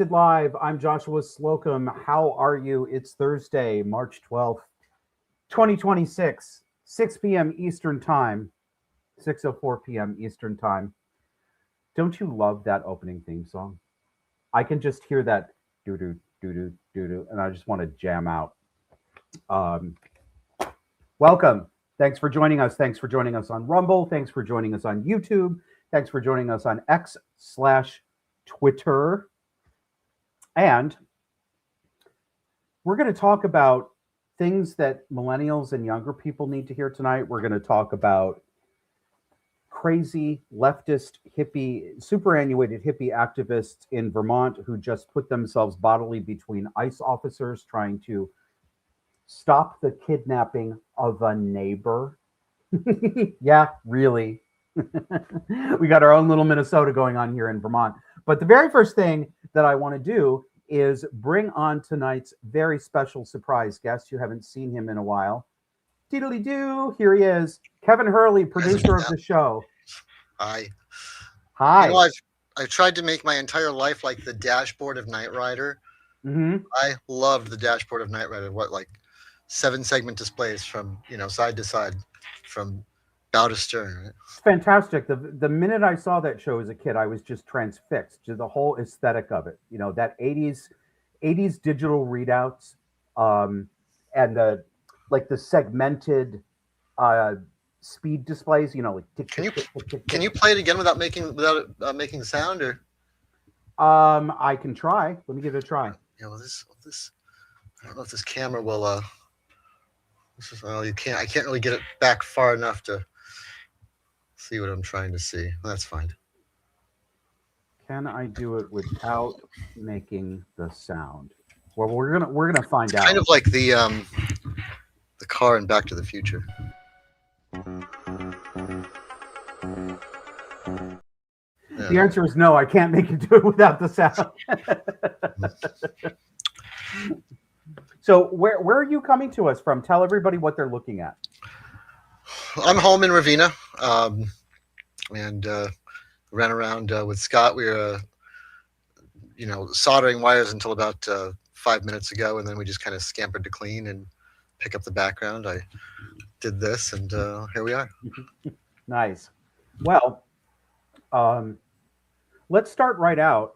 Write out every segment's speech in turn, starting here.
Live. I'm Joshua Slocum. How are you? It's Thursday, March 12th, 2026, 6 p.m. Eastern Time, 6:04 p.m. Eastern Time. Don't you love that opening theme song? I can just hear that doo doo doo doo doo doo, and I just want to jam out. Um, Welcome. Thanks for joining us. Thanks for joining us on Rumble. Thanks for joining us on YouTube. Thanks for joining us on X slash Twitter. And we're going to talk about things that millennials and younger people need to hear tonight. We're going to talk about crazy leftist hippie, superannuated hippie activists in Vermont who just put themselves bodily between ICE officers trying to stop the kidnapping of a neighbor. Yeah, really. We got our own little Minnesota going on here in Vermont. But the very first thing that I want to do is bring on tonight's very special surprise guest. You haven't seen him in a while. Diddly doo, here he is. Kevin Hurley, producer of the show. Hi. Hi. You know, I've tried to make my entire life like the dashboard of Knight Rider. Mm-hmm. I loved the dashboard of Knight Rider. What, like 7-segment displays from, side to side, from bow to stern. Right? It's fantastic. The minute I saw that show as a kid, I was just transfixed to the whole aesthetic of it. You know, that 80s digital readouts, and the segmented speed displays. You know, like tick, Can tick, you play it again without making sound, or? I can try. Let me give it a try. Yeah, well, this I don't know if this camera will. You can't. I can't really get it back far enough to see what I'm trying to see. That's fine. Can I do it without making the sound? Well, we're gonna find out. Kind of like the car in Back to the Future. Yeah. The answer is no. I can't make it do it without the sound. So where are you coming to us from? Tell everybody what they're looking at. I'm home in Ravenna, and ran around with Scott. We were, soldering wires until about 5 minutes ago, and then we just kind of scampered to clean and pick up the background. I did this, and here we are. Nice. Well, let's start right out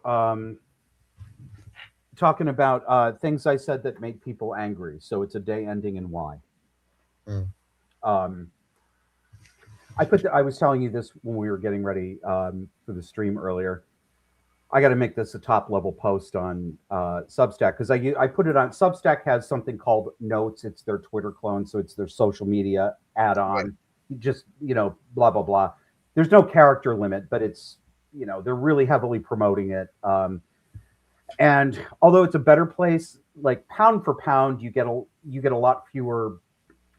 talking about things I said that make people angry. So it's a day ending in Y. I was telling you this when we were getting ready for the stream earlier. I got to make this a top level post on Substack because I put it on. Substack has something called Notes. It's their Twitter clone, so it's their social media add-on. Right. Just blah blah blah. There's no character limit, but it's they're really heavily promoting it. And although it's a better place, like pound for pound, you get a lot fewer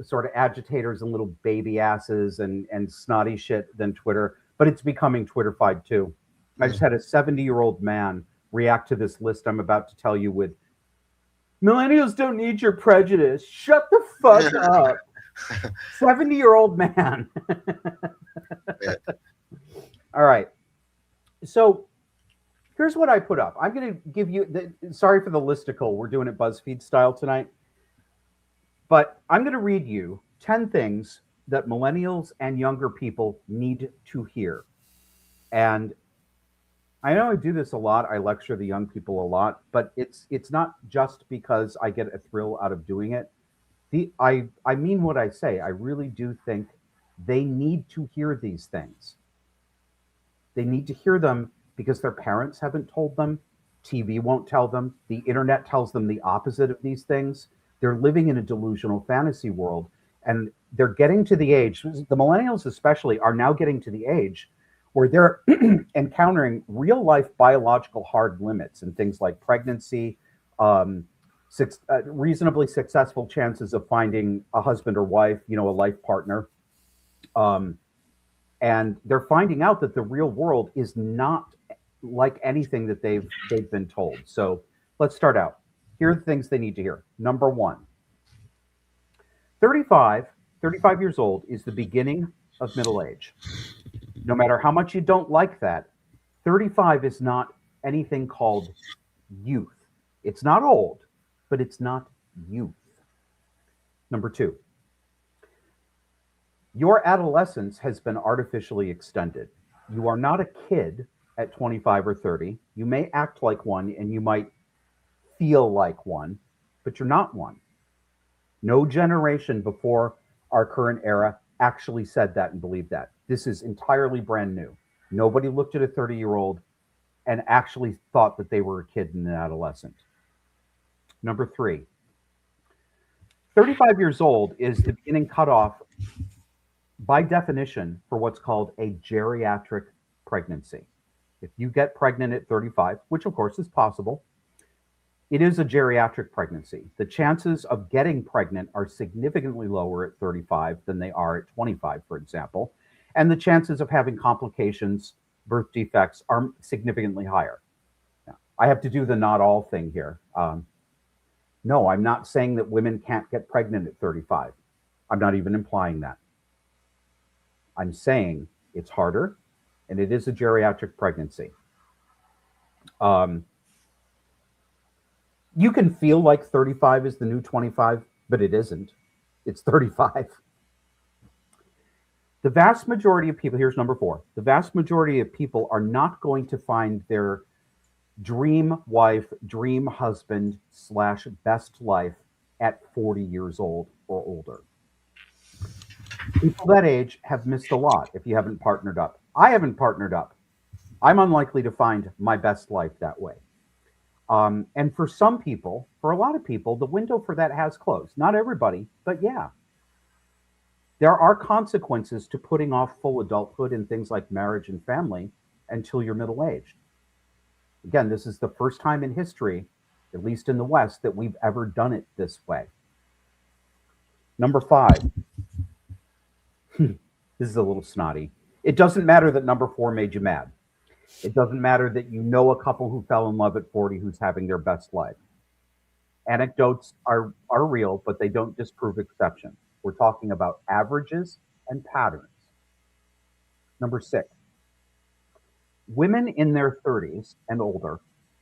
sort of agitators and little baby asses and snotty shit than Twitter, but it's becoming Twitterfied too. I just had a 70-year-old man react to this list I'm about to tell you with, "Millennials don't need your prejudice. Shut the fuck up." 70-year-old man. All right. So here's what I put up. I'm going to give you, sorry for the listicle. We're doing it BuzzFeed style tonight. But I'm going to read you 10 things that millennials and younger people need to hear. And I know I do this a lot. I lecture the young people a lot, but it's not just because I get a thrill out of doing it. I mean what I say. I really do think they need to hear these things. They need to hear them because their parents haven't told them. TV won't tell them. The internet tells them the opposite of these things. They're living in a delusional fantasy world, and they're getting to the age, the millennials especially, are now getting to the age where they're encountering real life biological hard limits and things like pregnancy, reasonably successful chances of finding a husband or wife, a life partner. And they're finding out that the real world is not like anything that they've been told. So let's start out. Here are the things they need to hear. Number one, 35 years old is the beginning of middle age. No matter how much you don't like that, 35 is not anything called youth. It's not old, but it's not youth. Number two, your adolescence has been artificially extended. You are not a kid at 25 or 30. You may act like one and you might feel like one, but you're not one. No generation before our current era actually said that and believed that. This is entirely brand new. Nobody looked at a 30-year-old and actually thought that they were a kid and an adolescent. Number three, 35 years old is the beginning cutoff by definition for what's called a geriatric pregnancy. If you get pregnant at 35, which of course is possible, it is a geriatric pregnancy. The chances of getting pregnant are significantly lower at 35 than they are at 25, for example. And the chances of having complications, birth defects, are significantly higher. Now, I have to do the not all thing here. No, I'm not saying that women can't get pregnant at 35. I'm not even implying that. I'm saying it's harder, and it is a geriatric pregnancy. You can feel like 35 is the new 25, but it isn't. It's 35. The vast majority of people, here's number four, the vast majority of people are not going to find their dream wife, dream husband / best life at 40 years old or older. People that age have missed a lot if you haven't partnered up. I haven't partnered up. I'm unlikely to find my best life that way. And for some people, for a lot of people, the window for that has closed. Not everybody, but yeah. There are consequences to putting off full adulthood and things like marriage and family until you're middle-aged. Again, this is the first time in history, at least in the West, that we've ever done it this way. Number five. This is a little snotty. It doesn't matter that number four made you mad. It doesn't matter that you know a couple who fell in love at 40 who's having their best life. Anecdotes are real, but they don't disprove exceptions. We're talking about averages and patterns. Number six, women in their 30s and older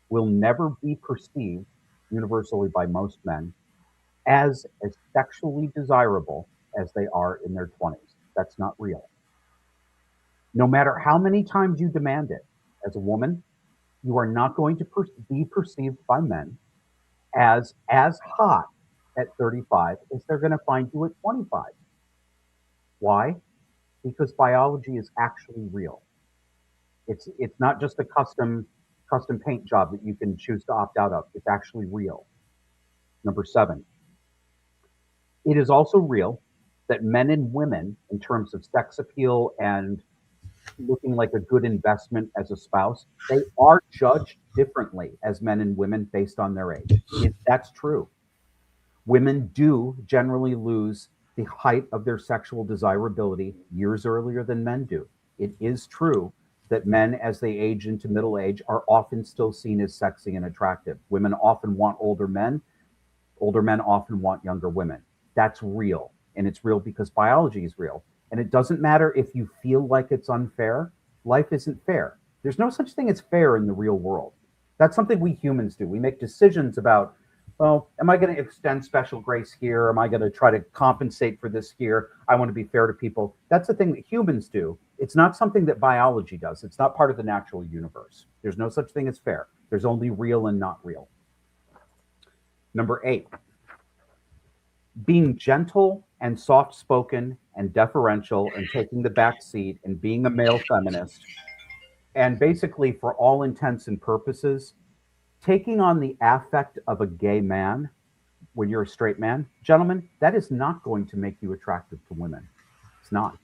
will never be perceived universally by most men as sexually desirable as they are in their 20s. That's not real. No matter how many times you demand it, as a woman, you are not going to be perceived by men as hot at 35 as they're going to find you at 25. Why? Because biology is actually real. It's not just a custom paint job that you can choose to opt out of. It's actually real. Number seven, it is also real that men and women, in terms of sex appeal and looking like a good investment as a spouse, they are judged differently as men and women based on their age. That's true. Women do generally lose the height of their sexual desirability years earlier than men do. It is true that men, as they age into middle age, are often still seen as sexy and attractive. Women often want older men. Older men often want younger women. That's real. And it's real because biology is real. And it doesn't matter if you feel like it's unfair. Life isn't fair. There's no such thing as fair in the real world. That's something we humans do. We make decisions about, well, am I going to extend special grace here? Am I going to try to compensate for this here? I want to be fair to people. That's the thing that humans do. It's not something that biology does. It's not part of the natural universe. There's no such thing as fair. There's only real and not real. Number eight, being gentle and soft-spoken and deferential and taking the back seat and being a male feminist, and basically, for all intents and purposes, taking on the affect of a gay man when you're a straight man, gentlemen, that is not going to make you attractive to women. It's not.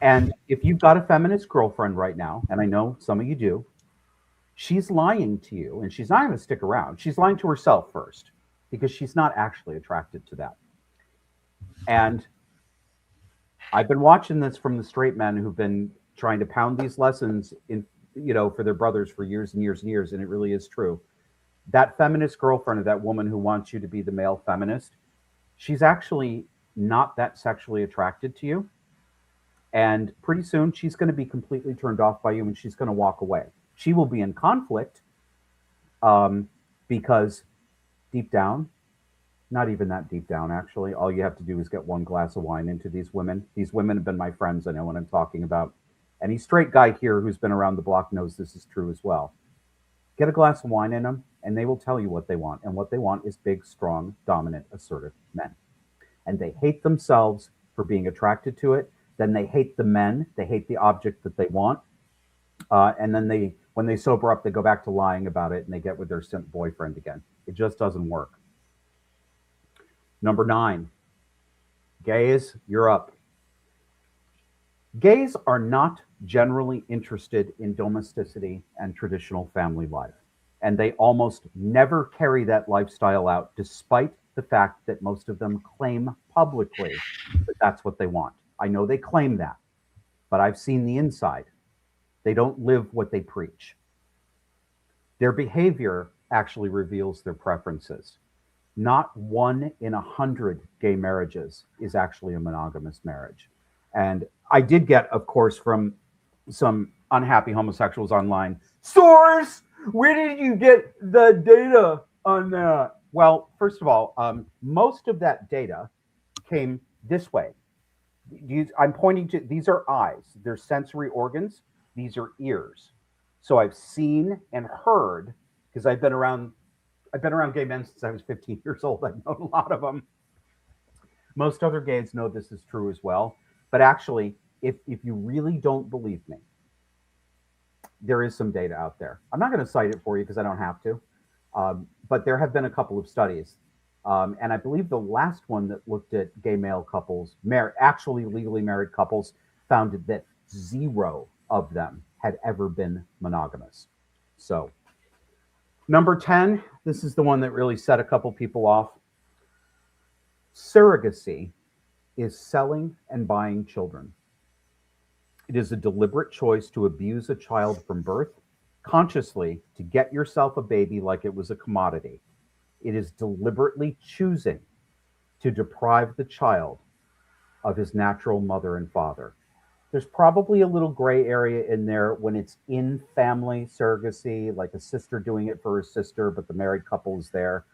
And if you've got a feminist girlfriend right now, and I know some of you do, she's lying to you, and she's not going to stick around. She's lying to herself first, because she's not actually attracted to that. And I've been watching this from the straight men who've been trying to pound these lessons in, for their brothers for years and years and years, and it really is true. That feminist girlfriend of that woman who wants you to be the male feminist, she's actually not that sexually attracted to you. And pretty soon she's going to be completely turned off by you and she's going to walk away. She will be in conflict, Because deep down, not even that deep down, actually, all you have to do is get one glass of wine into these women. These women have been my friends. I know what I'm talking about. Any straight guy here who's been around the block knows this is true as well. Get a glass of wine in them, and they will tell you what they want. And what they want is big, strong, dominant, assertive men. And they hate themselves for being attracted to it. Then they hate the men. They hate the object that they want. And then when they sober up, they go back to lying about it and they get with their simp boyfriend again. It just doesn't work. Number 9, gays, you're up. Gays are not generally interested in domesticity and traditional family life. And they almost never carry that lifestyle out, despite the fact that most of them claim publicly that that's what they want. I know they claim that, but I've seen the inside. They don't live what they preach. Their behavior actually reveals their preferences. Not 1 in 100 gay marriages is actually a monogamous marriage. And I did get, of course, from some unhappy homosexuals online, source, where did you get the data on that? Well, first of all, most of that data came this way. I'm pointing to, these are eyes, they're sensory organs, these are ears. So I've seen and heard, because I've been around gay men since I was 15 years old. I've known a lot of them. Most other gays know this is true as well. But actually, if you really don't believe me, there is some data out there. I'm not going to cite it for you because I don't have to. But there have been a couple of studies. And I believe the last one that looked at gay male couples, actually legally married couples, found that 0 of them had ever been monogamous. So, number 10, this is the one that really set a couple people off. Surrogacy is selling and buying children. It is a deliberate choice to abuse a child from birth, consciously to get yourself a baby like it was a commodity. It is deliberately choosing to deprive the child of his natural mother and father. There's probably a little gray area in there when it's in family surrogacy, like a sister doing it for her sister, but the married couple is there.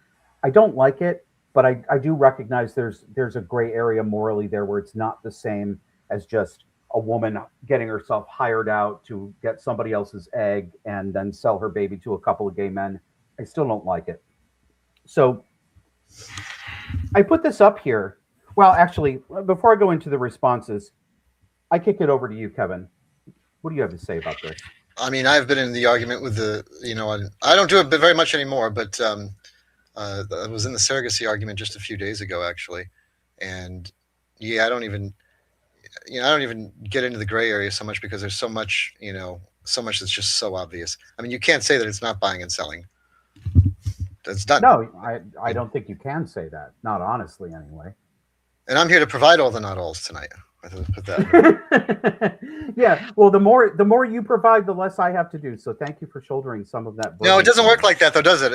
I don't like it, but I do recognize there's a gray area morally there where it's not the same as just a woman getting herself hired out to get somebody else's egg and then sell her baby to a couple of gay men. I still don't like it. So I put this up here. Well, actually, before I go into the responses, I kick it over to you, Kevin. What do you have to say about this? I mean, I've been in the argument with I don't do it very much anymore, but I was in the surrogacy argument just a few days ago, actually. And yeah, I don't even get into the gray area so much because there's so much that's just so obvious. I mean, you can't say that it's not buying and selling. That's not. No, I don't think you can say that. Not honestly, anyway. And I'm here to provide all the not alls tonight. I thought I'd put that. Yeah. Well, the more you provide, the less I have to do. So thank you for shouldering some of that. No, it doesn't work like that, though, does it?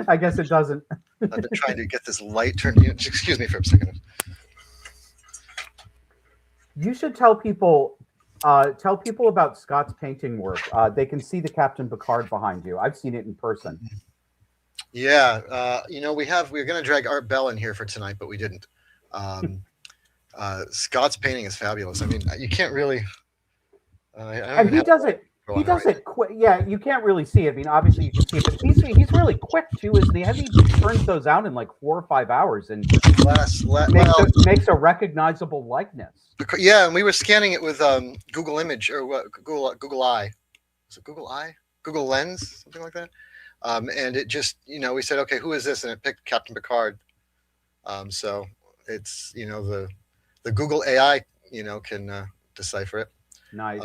I guess it doesn't. I've been trying to get this light turned. Excuse me for a second. You should tell people about Scott's painting work. They can see the Captain Picard behind you. I've seen it in person. Yeah, we're going to drag Art Bell in here for tonight, but we didn't. Scott's painting is fabulous. I mean, you can't really. And he does it. He does it quick. Yeah, you can't really see it. I mean, obviously you can see it, but he's really quick too, isn't he? He turns those out in like 4 or 5 hours and makes a recognizable likeness. Yeah, and we were scanning it with Google Image or what? Google Eye. Was it Google Eye? Google Lens, something like that. And it just, we said, okay, who is this? And it picked Captain Picard. So it's, the Google AI, can decipher it. Nice.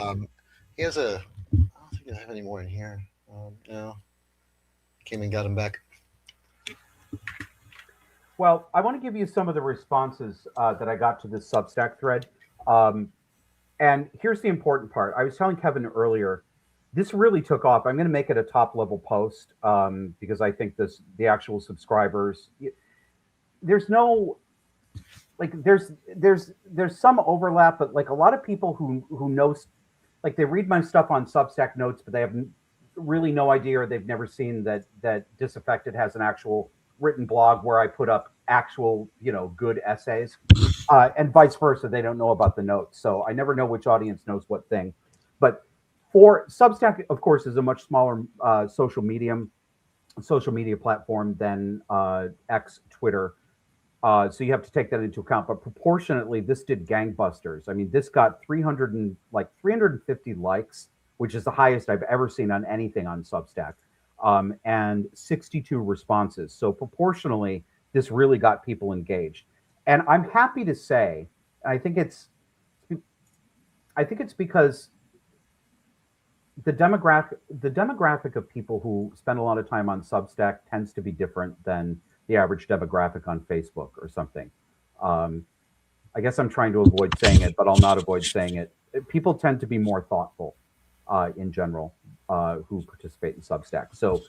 He has I don't think I have any more in here. No. Came and got him back. Well, I want to give you some of the responses that I got to this Substack thread. And here's the important part. I was telling Kevin earlier, this really took off. I'm going to make it a top level post because I think the actual subscribers, there's no, like there's some overlap, but like a lot of people who know, like they read my stuff on Substack notes, but they have really no idea, or they've never seen that Disaffected has an actual written blog where I put up actual, good essays, and vice versa. They don't know about the notes, so I never know which audience knows what thing. But for Substack, of course, is a much smaller social media platform than X, Twitter. So you have to take that into account. But proportionately, this did gangbusters. I mean, this got 350 likes, which is the highest I've ever seen on anything on Substack, and 62 responses. So proportionally, this really got people engaged. And I'm happy to say, I think it's because the demographic of people who spend a lot of time on Substack tends to be different than the average demographic on Facebook or something. Um, I guess I'm trying to avoid saying it, but I'll not avoid saying it. People tend to be more thoughtful in general who participate in Substack. So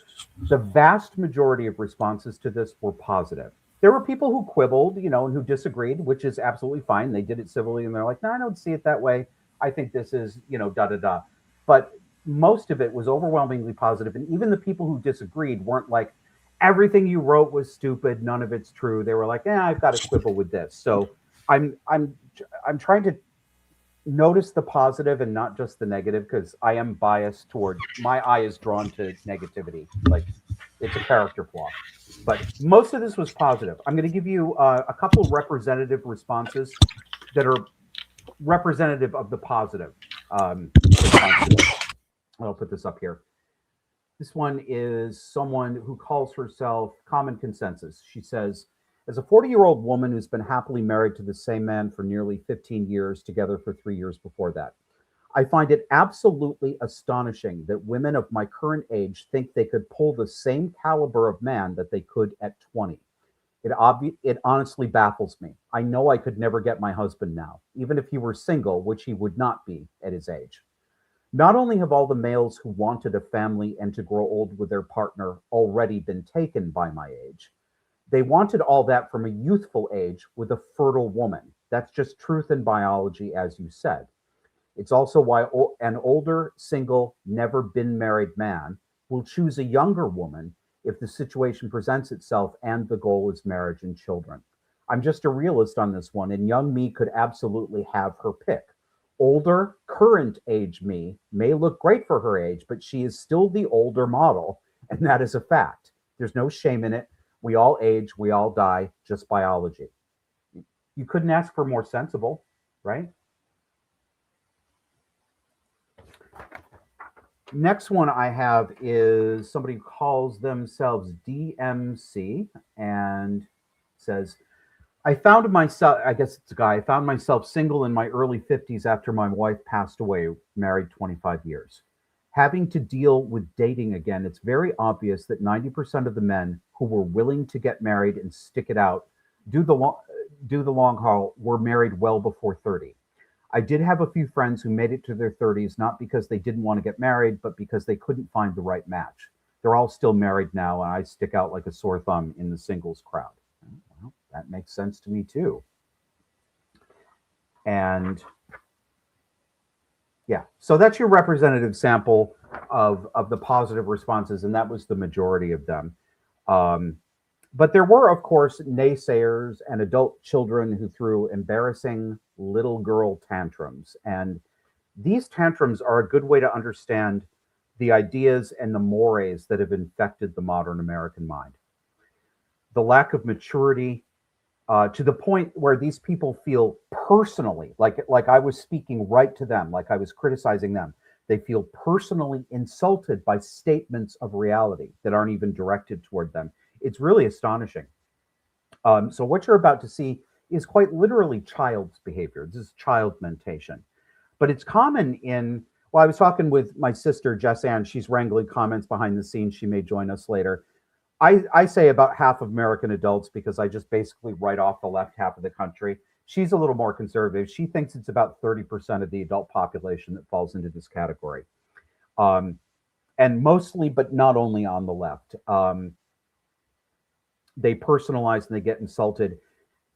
the vast majority of responses to this were positive. There were people who quibbled, and who disagreed, which is absolutely fine. They did it civilly, and they're like, "No, I don't see it that way. I think this is, da da da." But most of it was overwhelmingly positive, and even the people who disagreed weren't like, "Everything you wrote was stupid. None of it's true." They were like, I've got to quibble with this." So I'm trying to notice the positive and not just the negative, because I am biased toward, my eye is drawn to negativity. Like, it's a character flaw. But most of this was positive. I'm going to give you a couple representative responses that are representative of the positive responses. I'll put this up here. This one is someone who calls herself Common Consensus. She says, as a 40-year-old woman who's been happily married to the same man for nearly 15 years, together for 3 years before that, I find it absolutely astonishing that women of my current age think they could pull the same caliber of man that they could at 20. It honestly baffles me. I know I could never get my husband now, even if he were single, which he would not be at his age. Not only have all the males who wanted a family and to grow old with their partner already been taken by my age, they wanted all that from a youthful age with a fertile woman. That's just truth in biology, as you said. It's also why an older, single, never been married man will choose a younger woman if the situation presents itself and the goal is marriage and children. I'm just a realist on this one, and young me could absolutely have her pick. Older, current age me may look great for her age, but she is still the older model, and that is a fact. There's no shame in it. We all age, we all die, just biology. You couldn't ask for more sensible, right? Next one I have is somebody who calls themselves DMC and says, I found myself, I guess it's a guy, I found myself single in my early 50s after my wife passed away, married 25 years. Having to deal with dating again, it's very obvious that 90% of the men who were willing to get married and stick it out, do the long haul, were married well before 30. I did have a few friends who made it to their 30s, not because they didn't want to get married, but because they couldn't find the right match. They're all still married now, and I stick out like a sore thumb in the singles crowd. Well, that makes sense to me too. And yeah, so that's your representative sample of the positive responses, and that was the majority of them. But there were, of course, naysayers and adult children who threw embarrassing little girl tantrums. And these tantrums are a good way to understand the ideas and the mores that have infected the modern American mind. The lack of maturity, to the point where these people feel personally, like I was speaking right to them, like I was criticizing them. They feel personally insulted by statements of reality that aren't even directed toward them. It's really astonishing. So what you're about to see is quite literally child's behavior. This is child mentation. But it's common in, well, I was talking with my sister, Jess Ann. She's wrangling comments behind the scenes. She may join us later. I say about half of American adults because I just basically write off the left half of the country. She's a little more conservative. She thinks it's about 30% of the adult population that falls into this category. And mostly, but not only on the left. They personalize and they get insulted.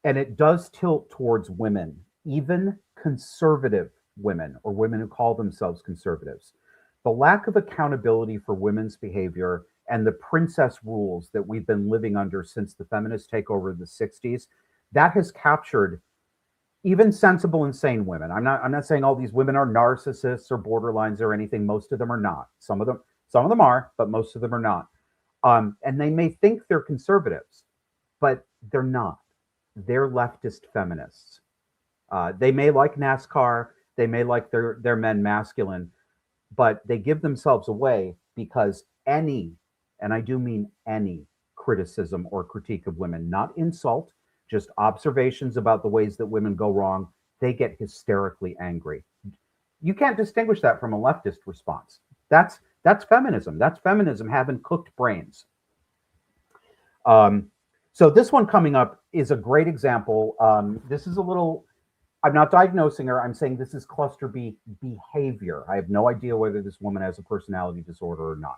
And it does tilt towards women, even conservative women or women who call themselves conservatives. The lack of accountability for women's behavior and the princess rules that we've been living under since the feminist takeover of the 60s, that has captured even sensible and sane women. I'm not saying all these women are narcissists or borderlines or anything. Most of them are not. Some of them are, but most of them are not. And they may think they're conservatives, but they're not. They're leftist feminists. They may like NASCAR, they may like their men masculine, but they give themselves away because any, and I do mean any, criticism or critique of women, not insult, just observations about the ways that women go wrong, they get hysterically angry. You can't distinguish that from a leftist response. That's feminism. That's feminism having cooked brains. So this one coming up is a great example. This is a little, I'm not diagnosing her. I'm saying this is cluster B behavior. I have no idea whether this woman has a personality disorder or not.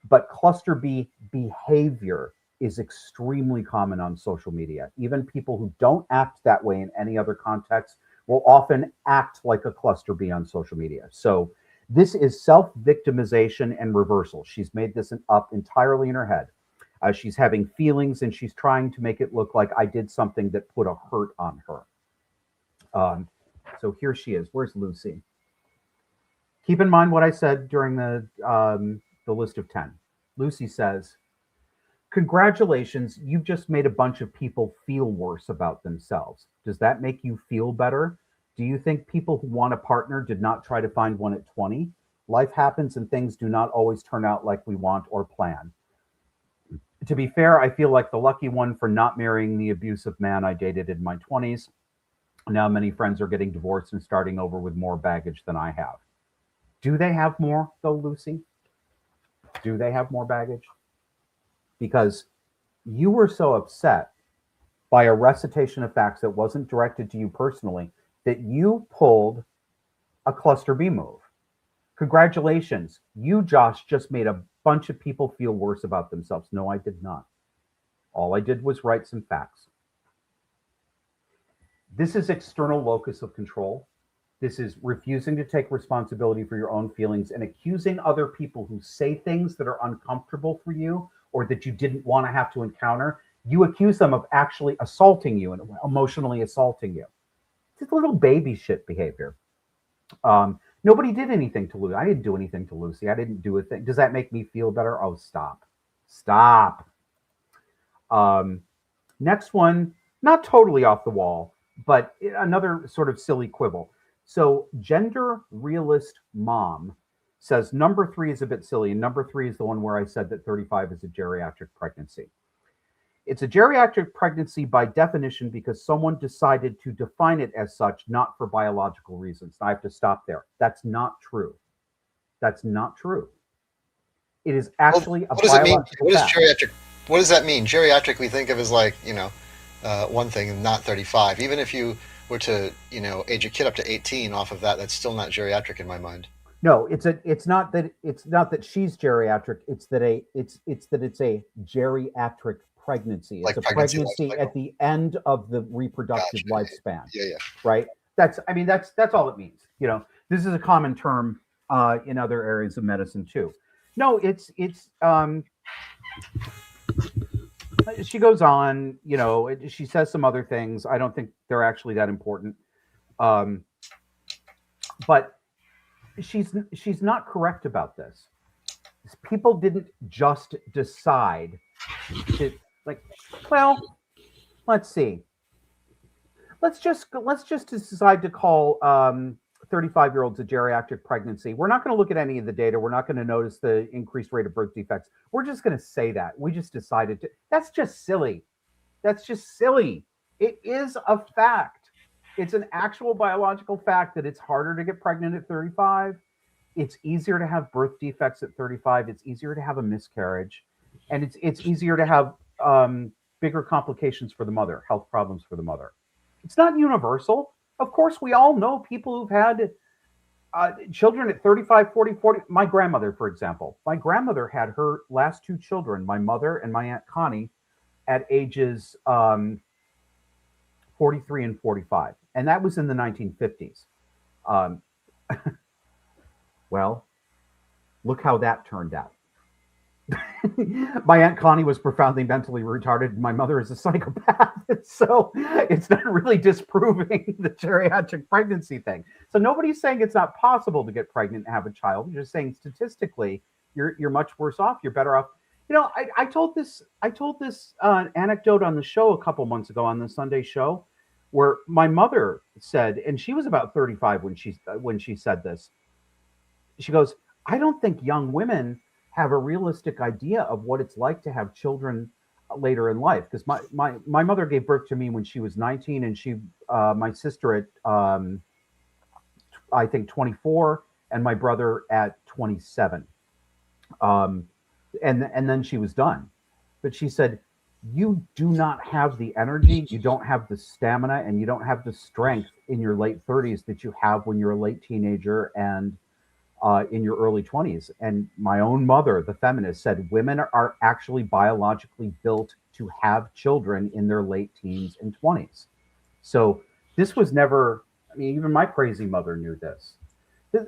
But cluster B behavior is extremely common on social media. Even people who don't act that way in any other context will often act like a cluster B on social media. So this is self-victimization and reversal. She's made this up entirely in her head. She's having feelings and she's trying to make it look like I did something that put a hurt on her. So here she is. Where's Lucy? Keep in mind what I said during the list of 10. Lucy says, congratulations, you've just made a bunch of people feel worse about themselves. Does that make you feel better? Do you think people who want a partner did not try to find one at 20? Life happens and things do not always turn out like we want or plan. To be fair, I feel like the lucky one for not marrying the abusive man I dated in my 20s. Now many friends are getting divorced and starting over with more baggage than I have. Do they have more, though, Lucy? Do they have more baggage? Because you were so upset by a recitation of facts that wasn't directed to you personally that you pulled a cluster B move. Congratulations. You, Josh, just made a bunch of people feel worse about themselves. No, I did not. All I did was write some facts. This is external locus of control. This is refusing to take responsibility for your own feelings and accusing other people who say things that are uncomfortable for you or that you didn't want to have to encounter. You accuse them of actually assaulting you and emotionally assaulting you. It's a little baby shit behavior. Nobody did anything to Lucy. I didn't do anything to Lucy. I didn't do a thing. Does that make me feel better? Oh, stop. Stop. Next one, not totally off the wall, but another sort of silly quibble. So gender realist mom says number 3 is a bit silly. And number 3 is the one where I said that 35 is a geriatric pregnancy. It's a geriatric pregnancy by definition because someone decided to define it as such, not for biological reasons. I have to stop there. That's not true. That's not true. It is actually a biological fact. Geriatric? What does that mean? Geriatric we think of as like, one thing and not 35. Even if you were to, age a kid up to 18 off of that, that's still not geriatric in my mind. No, it's not that she's geriatric. It's that it's a geriatric pregnancy. It's a pregnancy at the end of the reproductive lifespan. Yeah. Right. That's all it means. This is a common term in other areas of medicine too. No, it's she goes on, she says some other things. I don't think they're actually that important. But she's not correct about this. People didn't just decide to let's see. Let's just decide to call 35-year-olds a geriatric pregnancy. We're not going to look at any of the data. We're not going to notice the increased rate of birth defects. We're just going to say that. We just decided to. That's just silly. That's just silly. It is a fact. It's an actual biological fact that it's harder to get pregnant at 35. It's easier to have birth defects at 35. It's easier to have a miscarriage. And it's easier to have bigger complications for the mother, health problems for the mother. It's not universal. Of course, we all know people who've had children at 35, 40. My grandmother, for example. My grandmother had her last 2 children, my mother and my Aunt Connie, at ages 43 and 45. And that was in the 1950s. Well, look how that turned out. My Aunt Connie was profoundly mentally retarded. My mother is a psychopath. So it's not really disproving the geriatric pregnancy thing. So nobody's saying it's not possible to get pregnant and have a child. You're just saying statistically, you're much worse off. You're better off. I told this anecdote on the show a couple months ago on the Sunday show, where my mother said, and she was about 35 when she said this. She goes, I don't think young women have a realistic idea of what it's like to have children later in life. Because my mother gave birth to me when she was 19, and my sister at I think 24, and my brother at 27. And then she was done. But she said, you do not have the energy, you don't have the stamina, and you don't have the strength in your late 30s that you have when you're a late teenager and in your early 20s. And my own mother, the feminist, said women are actually biologically built to have children in their late teens and 20s. So this was never, I mean, even my crazy mother knew this. This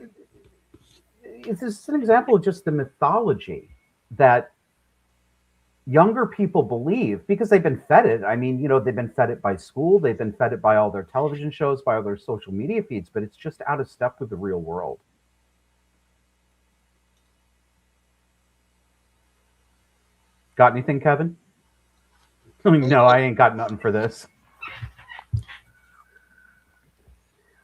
is an example of just the mythology that younger people believe because they've been fed it. I mean, they've been fed it by school, they've been fed it by all their television shows, by all their social media feeds, but it's just out of step with the real world. Got anything, Kevin? No, I ain't got nothing for this.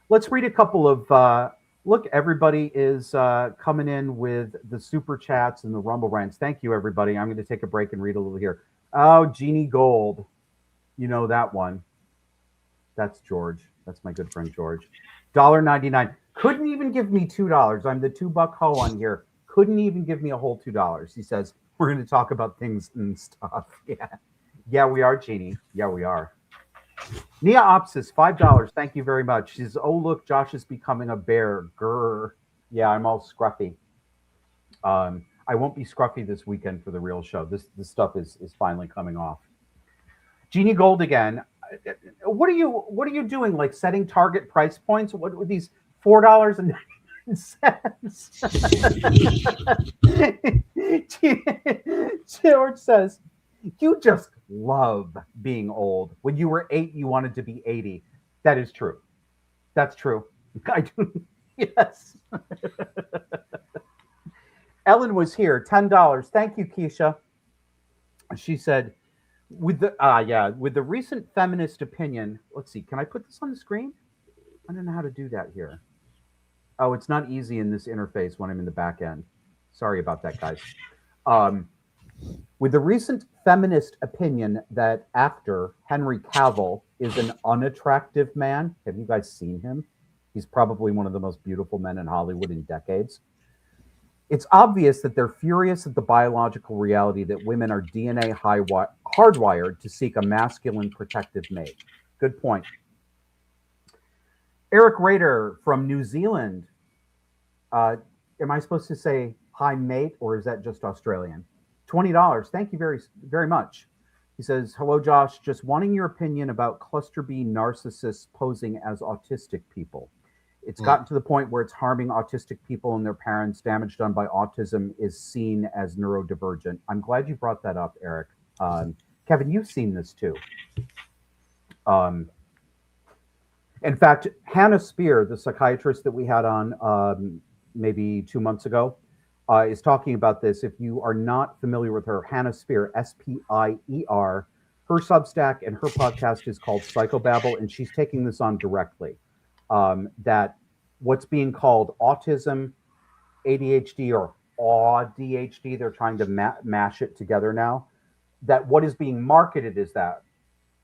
Let's read a couple of look, everybody is coming in with the super chats and the Rumble rants. Thank you, everybody. I'm going to take a break and read a little here. Oh, Jeannie Gold. You know that one. That's George. That's my good friend George. $1.99. Couldn't even give me $2. I'm the $2 hoe on here. Couldn't even give me a whole $2. He says, we're going to talk about things and stuff. Yeah, we are, Jeannie. Yeah, we are. Nia Opsis, $5. Thank you very much. She says, oh, look, Josh is becoming a bear. Grr. Yeah, I'm all scruffy. I won't be scruffy this weekend for the real show. This stuff is finally coming off. Jeannie Gold again. What are you doing? Like setting target price points? What were these $4.99? George says, you just love being old. When you were 8, you wanted to be 80. That is true. That's true. I do. Yes. Ellen was here, $10. Thank you, Keisha. She said, with the recent feminist opinion, let's see, can I put this on the screen? I don't know how to do that here. Oh, it's not easy in this interface when I'm in the back end. Sorry about that, guys. With the recent feminist opinion that actor Henry Cavill is an unattractive man. Have you guys seen him? He's probably one of the most beautiful men in Hollywood in decades. It's obvious that they're furious at the biological reality that women are DNA hardwired to seek a masculine protective mate. Good point. Eric Rader from New Zealand. Am I supposed to say hi, mate, or is that just Australian? $20. Thank you very, very much. He says, hello, Josh. Just wanting your opinion about cluster B narcissists posing as autistic people. It's gotten to the point where it's harming autistic people and their parents. Damage done by autism is seen as neurodivergent. I'm glad you brought that up, Eric. Kevin, you've seen this too. In fact, Hannah Spear, the psychiatrist that we had on maybe 2 months ago, is talking about this. If you are not familiar with her, Hannah Spear, S-P-I-E-R, her Substack and her podcast is called Psychobabble, and she's taking this on directly. That what's being called autism, ADHD, or ADHD, they're trying to mash it together now, that what is being marketed as that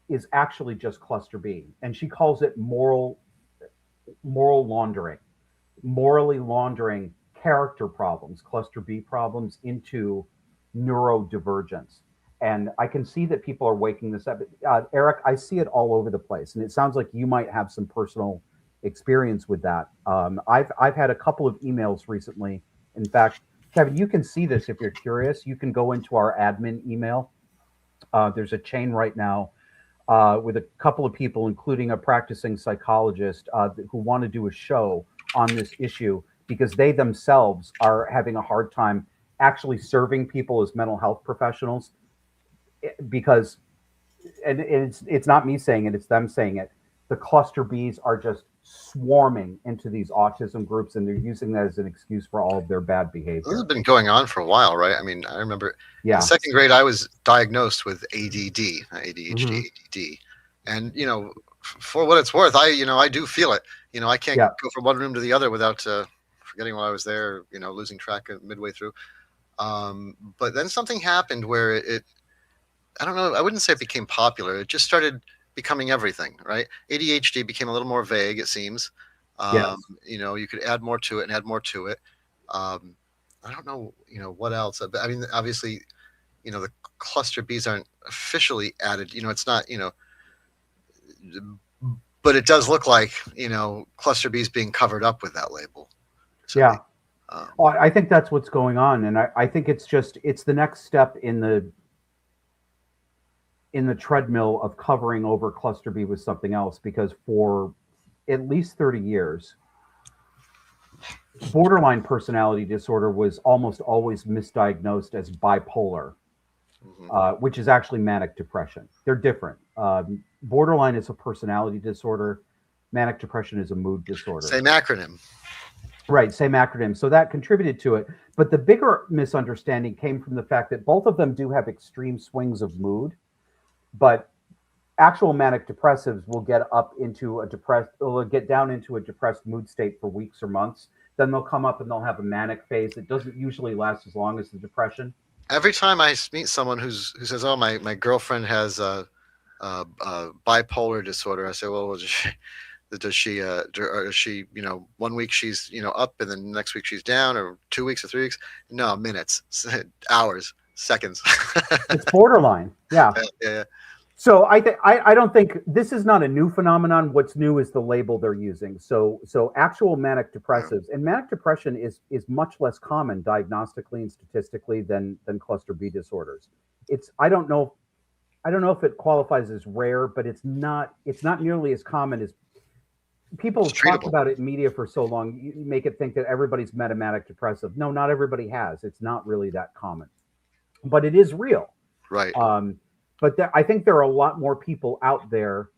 is actually just cluster B. And she calls it moral laundering, morally laundering character problems, cluster B problems, into neurodivergence. And I can see that people are waking this up. Eric, I see it all over the place. And it sounds like you might have some personal experience with that. I've had a couple of emails recently. In fact, Kevin, you can see this if you're curious. You can go into our admin email. There's a chain right now with a couple of people, including a practicing psychologist, who want to do a show on this issue because they themselves are having a hard time actually serving people as mental health professionals because, and it's not me saying it, it's them saying it. The cluster Bs are just swarming into these autism groups, and they're using that as an excuse for all of their bad behavior. This has been going on for a while, right? I mean, I remember Yeah. in second grade, I was diagnosed with ADD, ADHD, Mhm. ADD, and for what it's worth, I do feel it. I can't Yeah. go from one room to the other without forgetting why I was there. Losing track of midway through. But then something happened where I don't know, I wouldn't say it became popular. It just started becoming everything, right? ADHD became a little more vague, it seems. Yes. You could add more to it and add more to it. I don't know, what else. I mean, obviously, the cluster Bs aren't officially added. It's not, but it does look like, cluster Bs being covered up with that label. Yeah. Well, I think that's what's going on. And I think it's the next step in the treadmill of covering over cluster B with something else, because for at least 30 years, borderline personality disorder was almost always misdiagnosed as bipolar, which is actually manic depression. They're different. Borderline is a personality disorder. Manic depression is a mood disorder. Same acronym. Right, same acronym. So that contributed to it. But the bigger misunderstanding came from the fact that both of them do have extreme swings of mood, but actual manic depressives will get down into a depressed mood state for weeks or months. Then they'll come up and they'll have a manic phase. It doesn't usually last as long as the depression. Every time I meet someone who says, "Oh, my girlfriend has bipolar disorder," I say, "Well, does she, or is she, 1 week she's, up and then next week she's down, or 2 weeks or 3 weeks?" No, minutes, hours, seconds. It's borderline. Yeah. Yeah. So I don't think this is not a new phenomenon. What's new is the label they're using. So actual manic depressives, and manic depression is much less common diagnostically and statistically than cluster B disorders. I don't know if it qualifies as rare, but it's not nearly as common as people talk about it in media for so long. You make it think that everybody's met a manic depressive. No, not everybody has. It's not really that common, but it is real. Right. But I think there are a lot more people out there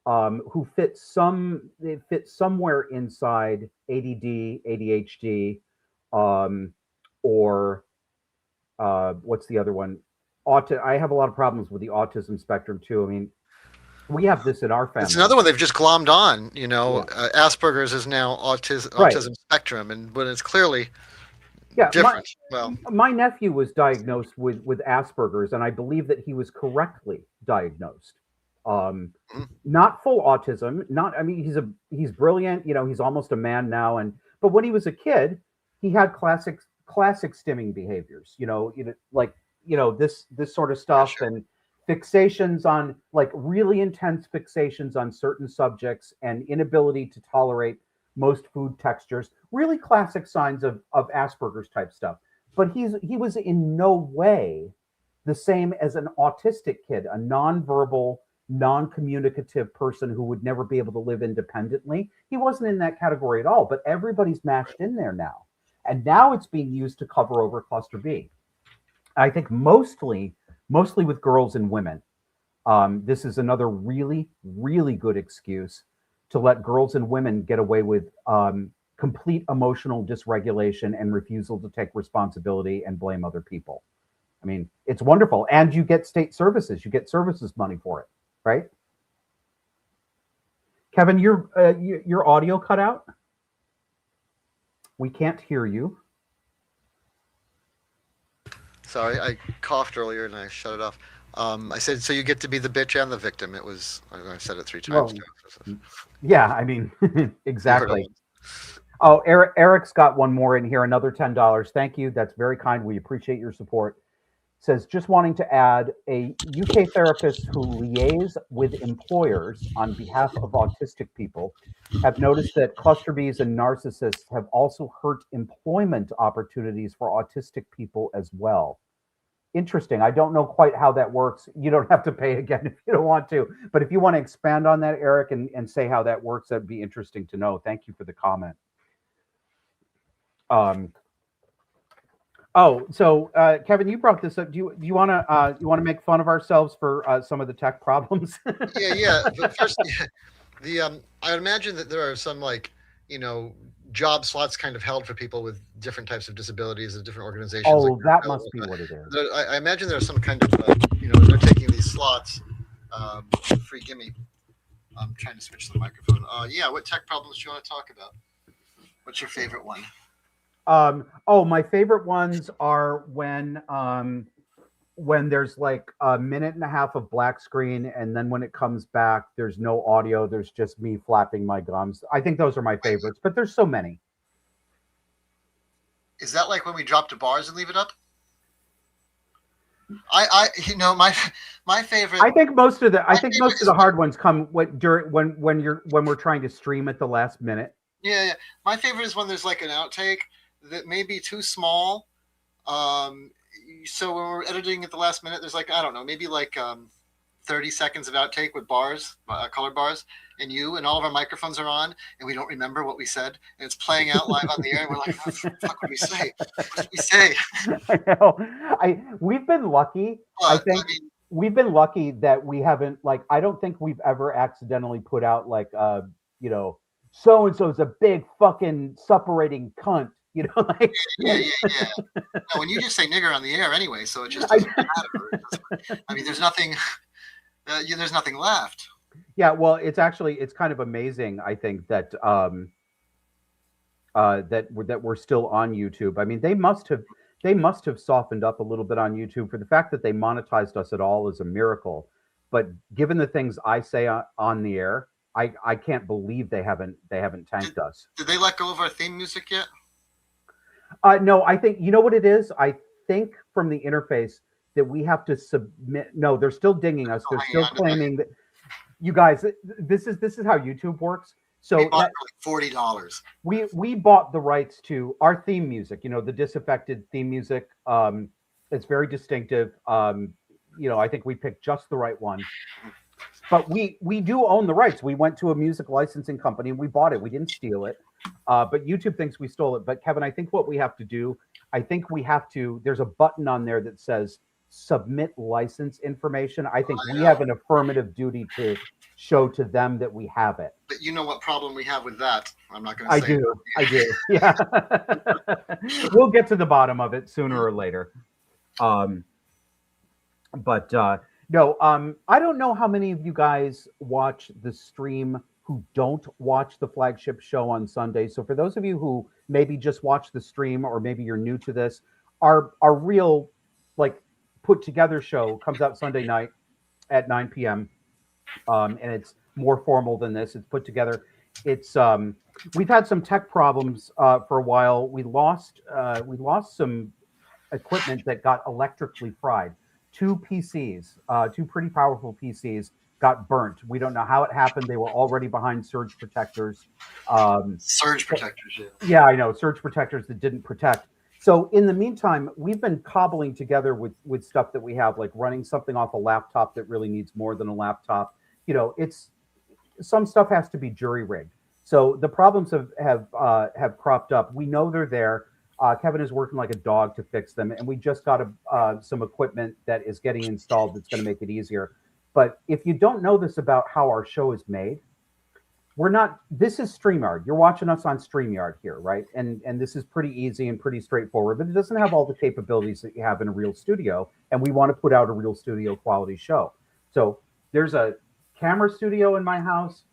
who fit somewhere inside ADD, ADHD, or what's the other one? I have a lot of problems with the autism spectrum too. I mean, we have this in our family. It's another one they've just glommed on. Asperger's is now autism spectrum, but it's clearly different. My nephew was diagnosed with Asperger's, and I believe that he was correctly diagnosed. Not full autism. He's brilliant. He's almost a man now. But when he was a kid, he had classic stimming behaviors. This sort of stuff, and fixations on, like, really intense fixations on certain subjects, and inability to tolerate most food textures. Really classic signs of Asperger's type stuff. But he was in no way the same as an autistic kid, a nonverbal, non-communicative person who would never be able to live independently. He wasn't in that category at all, but everybody's mashed in there now. And now it's being used to cover over cluster B. I think mostly with girls and women. This is another really, really good excuse to let girls and women get away with complete emotional dysregulation and refusal to take responsibility and blame other people. I mean, it's wonderful. And you get state services. You get services money for it, right? Kevin, your audio cut out. We can't hear you. Sorry, I coughed earlier and I shut it off. I said, so you get to be the bitch and the victim. I said it 3 times. Well, yeah, I mean, exactly. Oh, Eric's got one more in here, another $10. Thank you. That's very kind. We appreciate your support. Says, just wanting to add, a UK therapist who liaises with employers on behalf of autistic people have noticed that cluster Bs and narcissists have also hurt employment opportunities for autistic people as well. Interesting. I don't know quite how that works. You don't have to pay again if you don't want to. But if you want to expand on that, Eric, and say how that works, that'd be interesting to know. Thank you for the comment. Um, oh, so Kevin, you brought this up. Do you want to make fun of ourselves for some of the tech problems? Yeah. But first, yeah, I would imagine that there are some like you know job slots kind of held for people with different types of disabilities and different organizations. Like Oh, that must be what it is. I imagine there's some kind of they're taking these slots. Free gimme. I'm trying to switch the microphone. Yeah, what tech problems do you want to talk about? What's your favorite one? Oh, my favorite ones are when there's like a minute and a half of black screen, and then when it comes back, there's no audio. There's just me flapping my gums. I think those are my favorites, but there's so many. Is that like when we drop to bars and leave it up? My favorite. I think most of the hard ones come when we're trying to stream at the last minute. Yeah. My favorite is when there's like an outtake that may be too small. So when we're editing at the last minute, there's like I don't know, maybe like 30 seconds of outtake with bars, color bars, and all of our microphones are on, and we don't remember what we said, and it's playing out live on the air. And we're like, what the fuck would we say? What did we say? I know. We've been lucky. I think we've been lucky that we haven't I don't think we've ever accidentally put out so and so's a big fucking suppurating cunt. Yeah. No, when you just say nigger on the air anyway, so it just doesn't matter. I mean, there's nothing. There's nothing left. Yeah, well, it's kind of amazing. I think that that we're still on YouTube. I mean, they must have softened up a little bit on YouTube. For the fact that they monetized us at all is a miracle. But given the things I say on the air, I can't believe they haven't tanked us. Did they let go of our theme music yet? No, I think you know what it is. I think from the interface that we have to submit. No, they're still dinging us. They're still claiming that. You guys, this is how YouTube works. So we bought for like $40. We bought the rights to our theme music. The Disaffected theme music. It's very distinctive. I think we picked just the right one. But we do own the rights. We went to a music licensing company and we bought it. We didn't steal it. But YouTube thinks we stole it. But Kevin, I think what we have to do, there's a button on there that says submit license information. I think we have an affirmative duty to show to them that we have it. But you know what problem we have with that? I'm not going to say I do. Yeah. We'll get to the bottom of it sooner or later. No, I don't know how many of you guys watch the stream who don't watch the flagship show on Sunday. So for those of you who maybe just watch the stream, or maybe you're new to this, our real put together show comes out Sunday night at 9 p.m. And it's more formal than this. It's put together. It's we've had some tech problems for a while. We lost some equipment that got electrically fried. Two PCs, two pretty powerful PCs got burnt. We don't know how it happened. They were already behind surge protectors. Surge protectors, yeah. Yeah, I know, surge protectors that didn't protect. So in the meantime, we've been cobbling together with stuff that we have, like running something off a laptop that really needs more than a laptop. It's some stuff has to be jury rigged. So the problems have cropped up. We know they're there. Kevin is working like a dog to fix them, and we just got some equipment that is getting installed that's going to make it easier. But if you don't know this about how our show is made, this is StreamYard. You're watching us on StreamYard here, right? And this is pretty easy and pretty straightforward, but it doesn't have all the capabilities that you have in a real studio, and we want to put out a real studio quality show. So there's a camera studio in my house.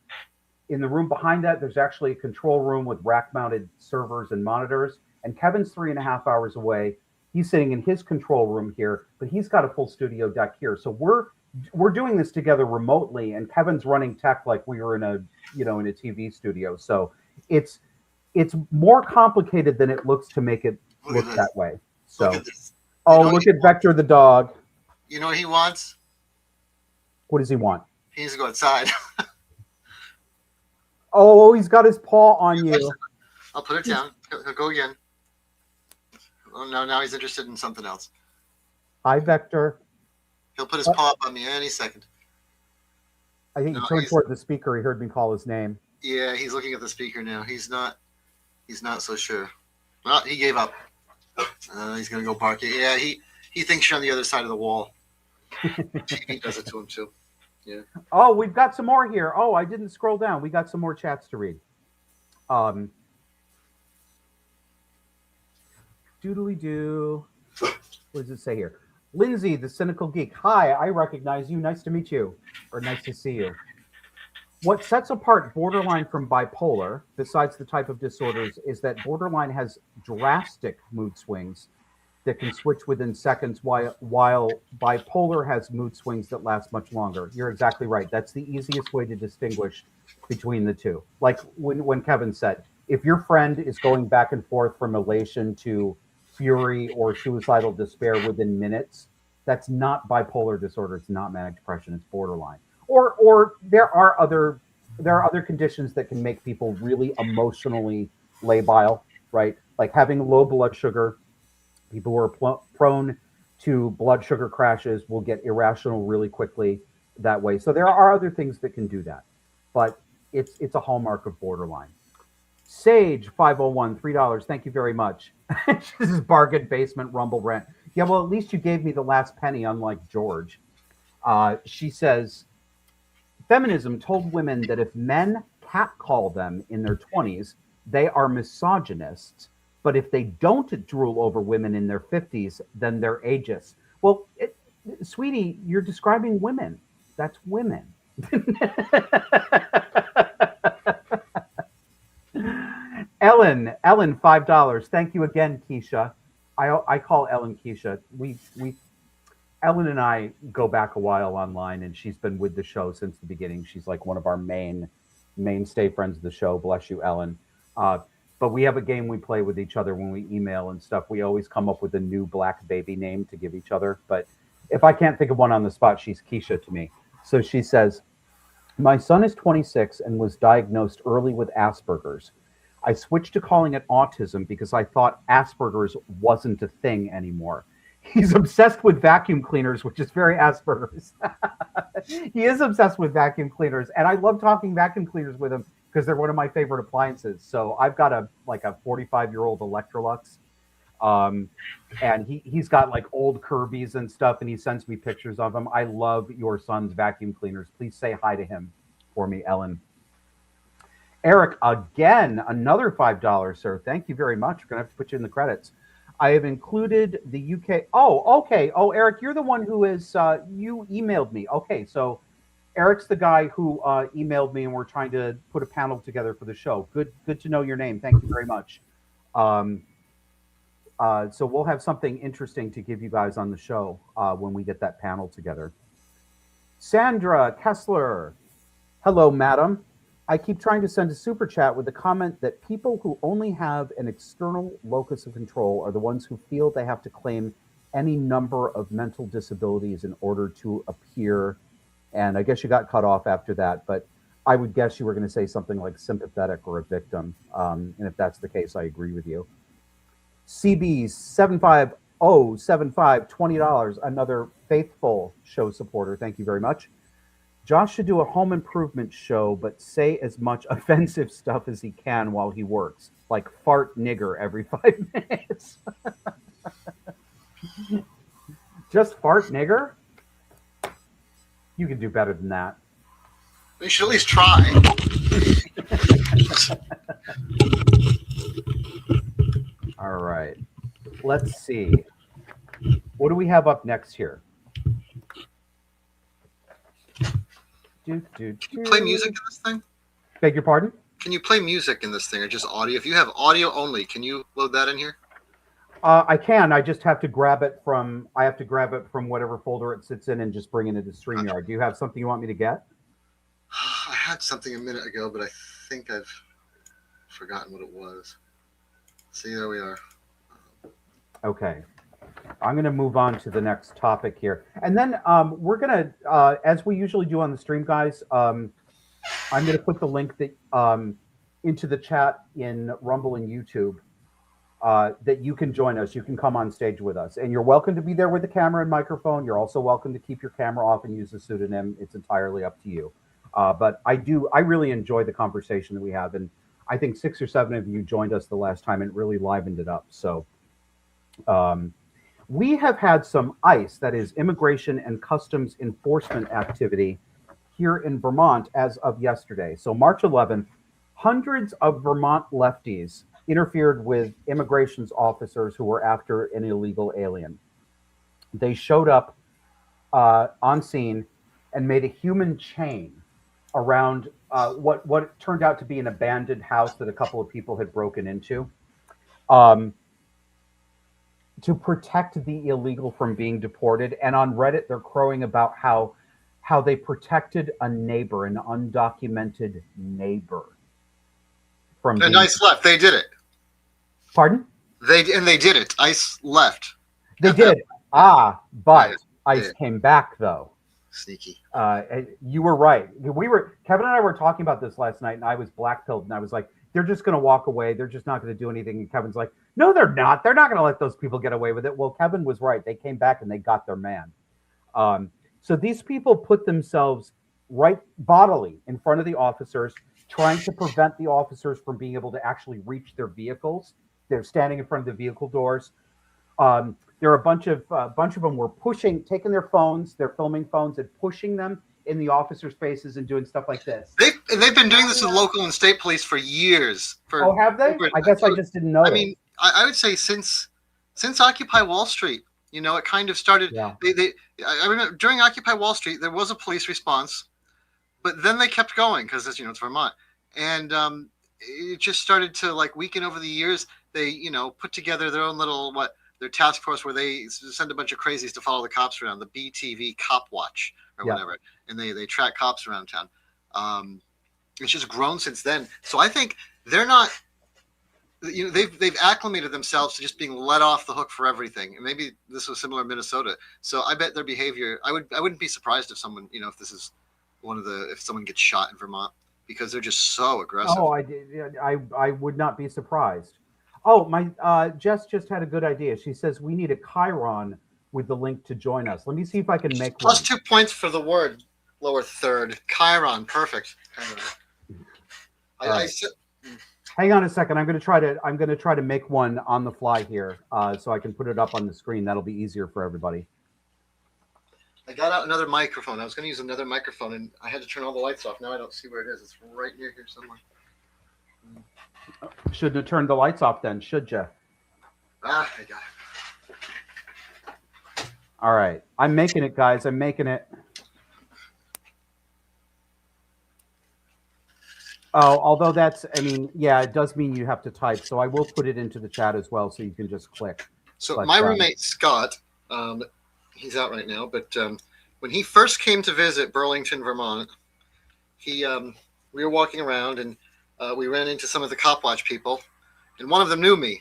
In the room behind that, there's actually a control room with rack-mounted servers and monitors, and Kevin's 3.5 hours away. He's sitting in his control room here, but he's got a full studio deck here. So we're doing this together remotely, and Kevin's running tech like we were in a TV studio. So it's more complicated than it looks to make it look that way. So look at Vector the dog. You know what he wants? What does he want? He needs to go outside. Oh, he's got his paw on you. I'll put it down. He'll go again. Oh no, now he's interested in something else. Hi, Vector. He'll put his paw up on me any second. I think he turned toward the speaker. He heard me call his name. Yeah, he's looking at the speaker now. He's not so sure. Well, he gave up. He's gonna go bark. Yeah, he thinks you're on the other side of the wall. He does it to him too. Yeah. Oh, we've got some more here. Oh, I didn't scroll down. We got some more chats to read. Doodly doo. What does it say here? Lindsay, the cynical geek. Hi, I recognize you. Nice to meet you, or nice to see you. What sets apart borderline from bipolar, besides the type of disorders, is that borderline has drastic mood swings that can switch within seconds, while bipolar has mood swings that last much longer. You're exactly right. That's the easiest way to distinguish between the two. Like when Kevin said, if your friend is going back and forth from elation to fury or suicidal despair within minutes, that's not bipolar disorder. It's not manic depression. It's borderline. Or there are other conditions that can make people really emotionally labile, right? Like having low blood sugar. People who are prone to blood sugar crashes will get irrational really quickly that way. So there are other things that can do that, but it's a hallmark of borderline. Sage 501, $3. Thank you very much. This is bargain basement rumble rant. Yeah, well, at least you gave me the last penny, unlike George. She says, feminism told women that if men catcall them in their 20s, they are misogynists. But if they don't drool over women in their 50s, then they're ageist. Well, sweetie, you're describing women. That's women. Ellen, $5. Thank you again, Keisha. I call Ellen Keisha. Ellen and I go back a while online, and she's been with the show since the beginning. She's like one of our mainstay friends of the show. Bless you, Ellen. But we have a game we play with each other when we email and stuff. We always come up with a new black baby name to give each other. But if I can't think of one on the spot, she's Keisha to me. So she says, my son is 26 and was diagnosed early with Asperger's. I switched to calling it autism because I thought Asperger's wasn't a thing anymore. He's obsessed with vacuum cleaners, which is very Asperger's. He is obsessed with vacuum cleaners. And I love talking vacuum cleaners with him because they're one of my favorite appliances. So I've got a 45-year-old Electrolux. And he's got like old Kirby's and stuff, and he sends me pictures of them. I love your son's vacuum cleaners. Please say hi to him for me, Ellen. Eric, again, another $5, sir. Thank you very much. We're going to have to put you in the credits. I have included the UK. Oh, okay. Oh, Eric, you're the one who is, you emailed me. Okay, so Eric's the guy who emailed me, and we're trying to put a panel together for the show. Good to know your name. Thank you very much. So we'll have something interesting to give you guys on the show when we get that panel together. Sandra Kessler. Hello, madam. I keep trying to send a super chat with the comment that people who only have an external locus of control are the ones who feel they have to claim any number of mental disabilities in order to appear. And I guess you got cut off after that, but I would guess you were going to say something like sympathetic or a victim. And if that's the case, I agree with you. CB 75075, $20, another faithful show supporter. Thank you very much. Josh should do a home improvement show, but say as much offensive stuff as he can while he works, like fart nigger every 5 minutes. Just fart nigger? You can do better than that. You should at least try. All right. Let's see. What do we have up next here? Can you play music in this thing? Beg your pardon? Can you play music in this thing or just audio? If you have audio only, can you load that in here? I can. I just have to grab it from whatever folder it sits in and just bring it into StreamYard. Okay. Do you have something you want me to get? I had something a minute ago, but I think I've forgotten what it was. See, there we are. Okay. I'm going to move on to the next topic here. And then we're going to, as we usually do on the stream, guys, I'm going to put the link that into the chat in Rumble and YouTube that you can join us. You can come on stage with us. And you're welcome to be there with the camera and microphone. You're also welcome to keep your camera off and use a pseudonym. It's entirely up to you. But I really enjoy the conversation that we have. And I think 6 or 7 of you joined us the last time, and it really livened it up. So um, we have had some ICE, that is Immigration and Customs Enforcement activity here in Vermont as of yesterday. So March 11th, hundreds of Vermont lefties interfered with immigration's officers who were after an illegal alien. They showed up on scene and made a human chain around what turned out to be an abandoned house that a couple of people had broken into, um, to protect the illegal from being deported. And on Reddit, they're crowing about how they protected a neighbor, an undocumented neighbor, from And being. ICE left. They did it. Pardon? They did it. ICE left. They did. But Yeah, ICE came back though. Sneaky. You were right. Kevin and I were talking about this last night, and I was blackpilled, and I was like, they're just going to walk away. They're just not going to do anything. And Kevin's like, no, they're not. They're not going to let those people get away with it. Well, Kevin was right. They came back and they got their man. So these people put themselves right bodily in front of the officers, trying to prevent the officers from being able to actually reach their vehicles. They're standing in front of the vehicle doors. There are a bunch of them were taking their phones, their filming phones, and pushing them in the officers' faces and doing stuff like this. They've been doing this with local and state police for years. Have they? I guess I just didn't know. I mean, I would say since Occupy Wall Street, it kind of started. Yeah. I remember during Occupy Wall Street, there was a police response, but then they kept going because it's Vermont, and it just started to weaken over the years. They put together their own little their task force where they send a bunch of crazies to follow the cops around, the BTV Cop Watch or whatever, and they track cops around town. It's just grown since then. So I think they're not. They've acclimated themselves to just being let off the hook for everything, and maybe this was similar in Minnesota. So I bet their behavior. I wouldn't be surprised if someone if this is if someone gets shot in Vermont because they're just so aggressive. Oh, I would not be surprised. Oh, my Jess just had a good idea. She says we need a Chiron with the link to join us. Let me see if I can make plus one. 2 points for the word lower third. Chiron, perfect. Hang on a second. I'm going to try to make one on the fly here, so I can put it up on the screen. That'll be easier for everybody. I got out another microphone. I was going to use another microphone, and I had to turn all the lights off. Now I don't see where it is. It's right near here somewhere. Shouldn't have turned the lights off then, should you? I got it. All right. I'm making it, guys. I'm making it. Oh, although it does mean you have to type. So I will put it into the chat as well, so you can just click. So my roommate, Scott, he's out right now, but when he first came to visit Burlington, Vermont, we were walking around and we ran into some of the Cop Watch people, and one of them knew me.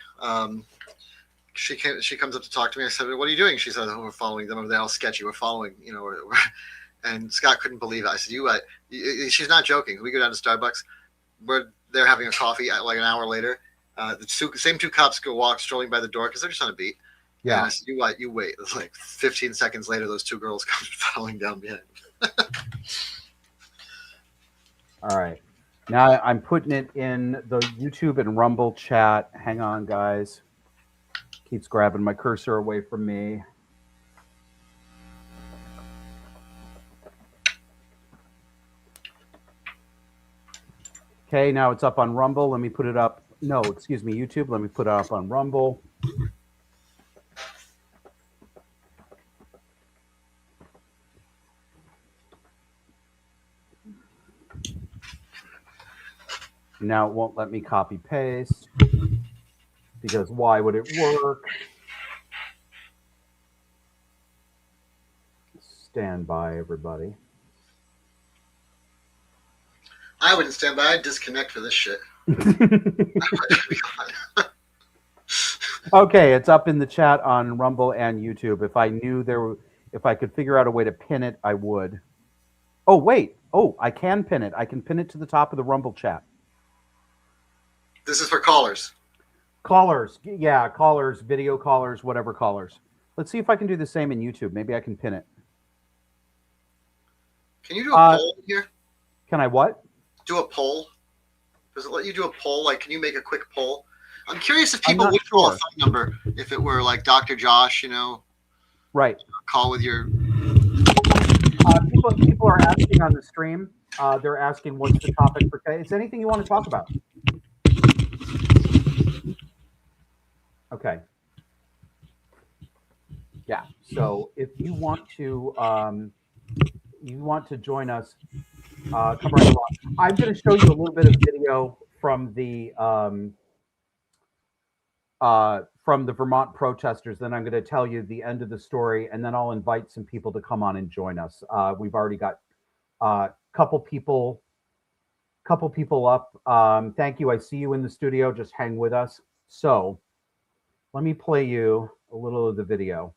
She comes up to talk to me. I said, "What are you doing?" She said, "Oh, we're following them. They're all sketchy. We're following, And Scott couldn't believe it. I said, she's not joking. We go down to Starbucks. They're having a coffee like an hour later. The same two cops strolling by the door because they're just on a beat. Yeah. And I said, you wait. It's like 15 seconds later, those two girls come following down behind. All right. Now I'm putting it in the YouTube and Rumble chat. Hang on, guys. Keeps grabbing my cursor away from me. Okay, now it's up on Rumble. Let me put it up. No, excuse me, YouTube. Let me put it up on Rumble. Now it won't let me copy paste because why would it work? Stand by, everybody. I wouldn't stand by. I'd disconnect for this shit. Okay, it's up in the chat on Rumble and YouTube. If I knew if I could figure out a way to pin it, I would. Oh, wait. Oh, I can pin it. I can pin it to the top of the Rumble chat. This is for callers. Callers. Yeah, callers, video callers, whatever callers. Let's see if I can do the same in YouTube. Maybe I can pin it. Can you do a poll here? Can I what? Do a poll. Does it let you do a poll? Like, can you make a quick poll? I'm curious if I'm people not would call a sure. phone number if it were like Dr. Josh, Right. call with your. People are asking on the stream. They're asking what's the topic for today. Is anything you want to talk about? Okay. Yeah. So if you want to join us, come right along. I'm going to show you a little bit of video from the Vermont protesters. Then I'm going to tell you the end of the story, and then I'll invite some people to come on and join us. We've already got couple people up. Thank you. I see you in the studio. Just hang with us. So let me play you a little of the video.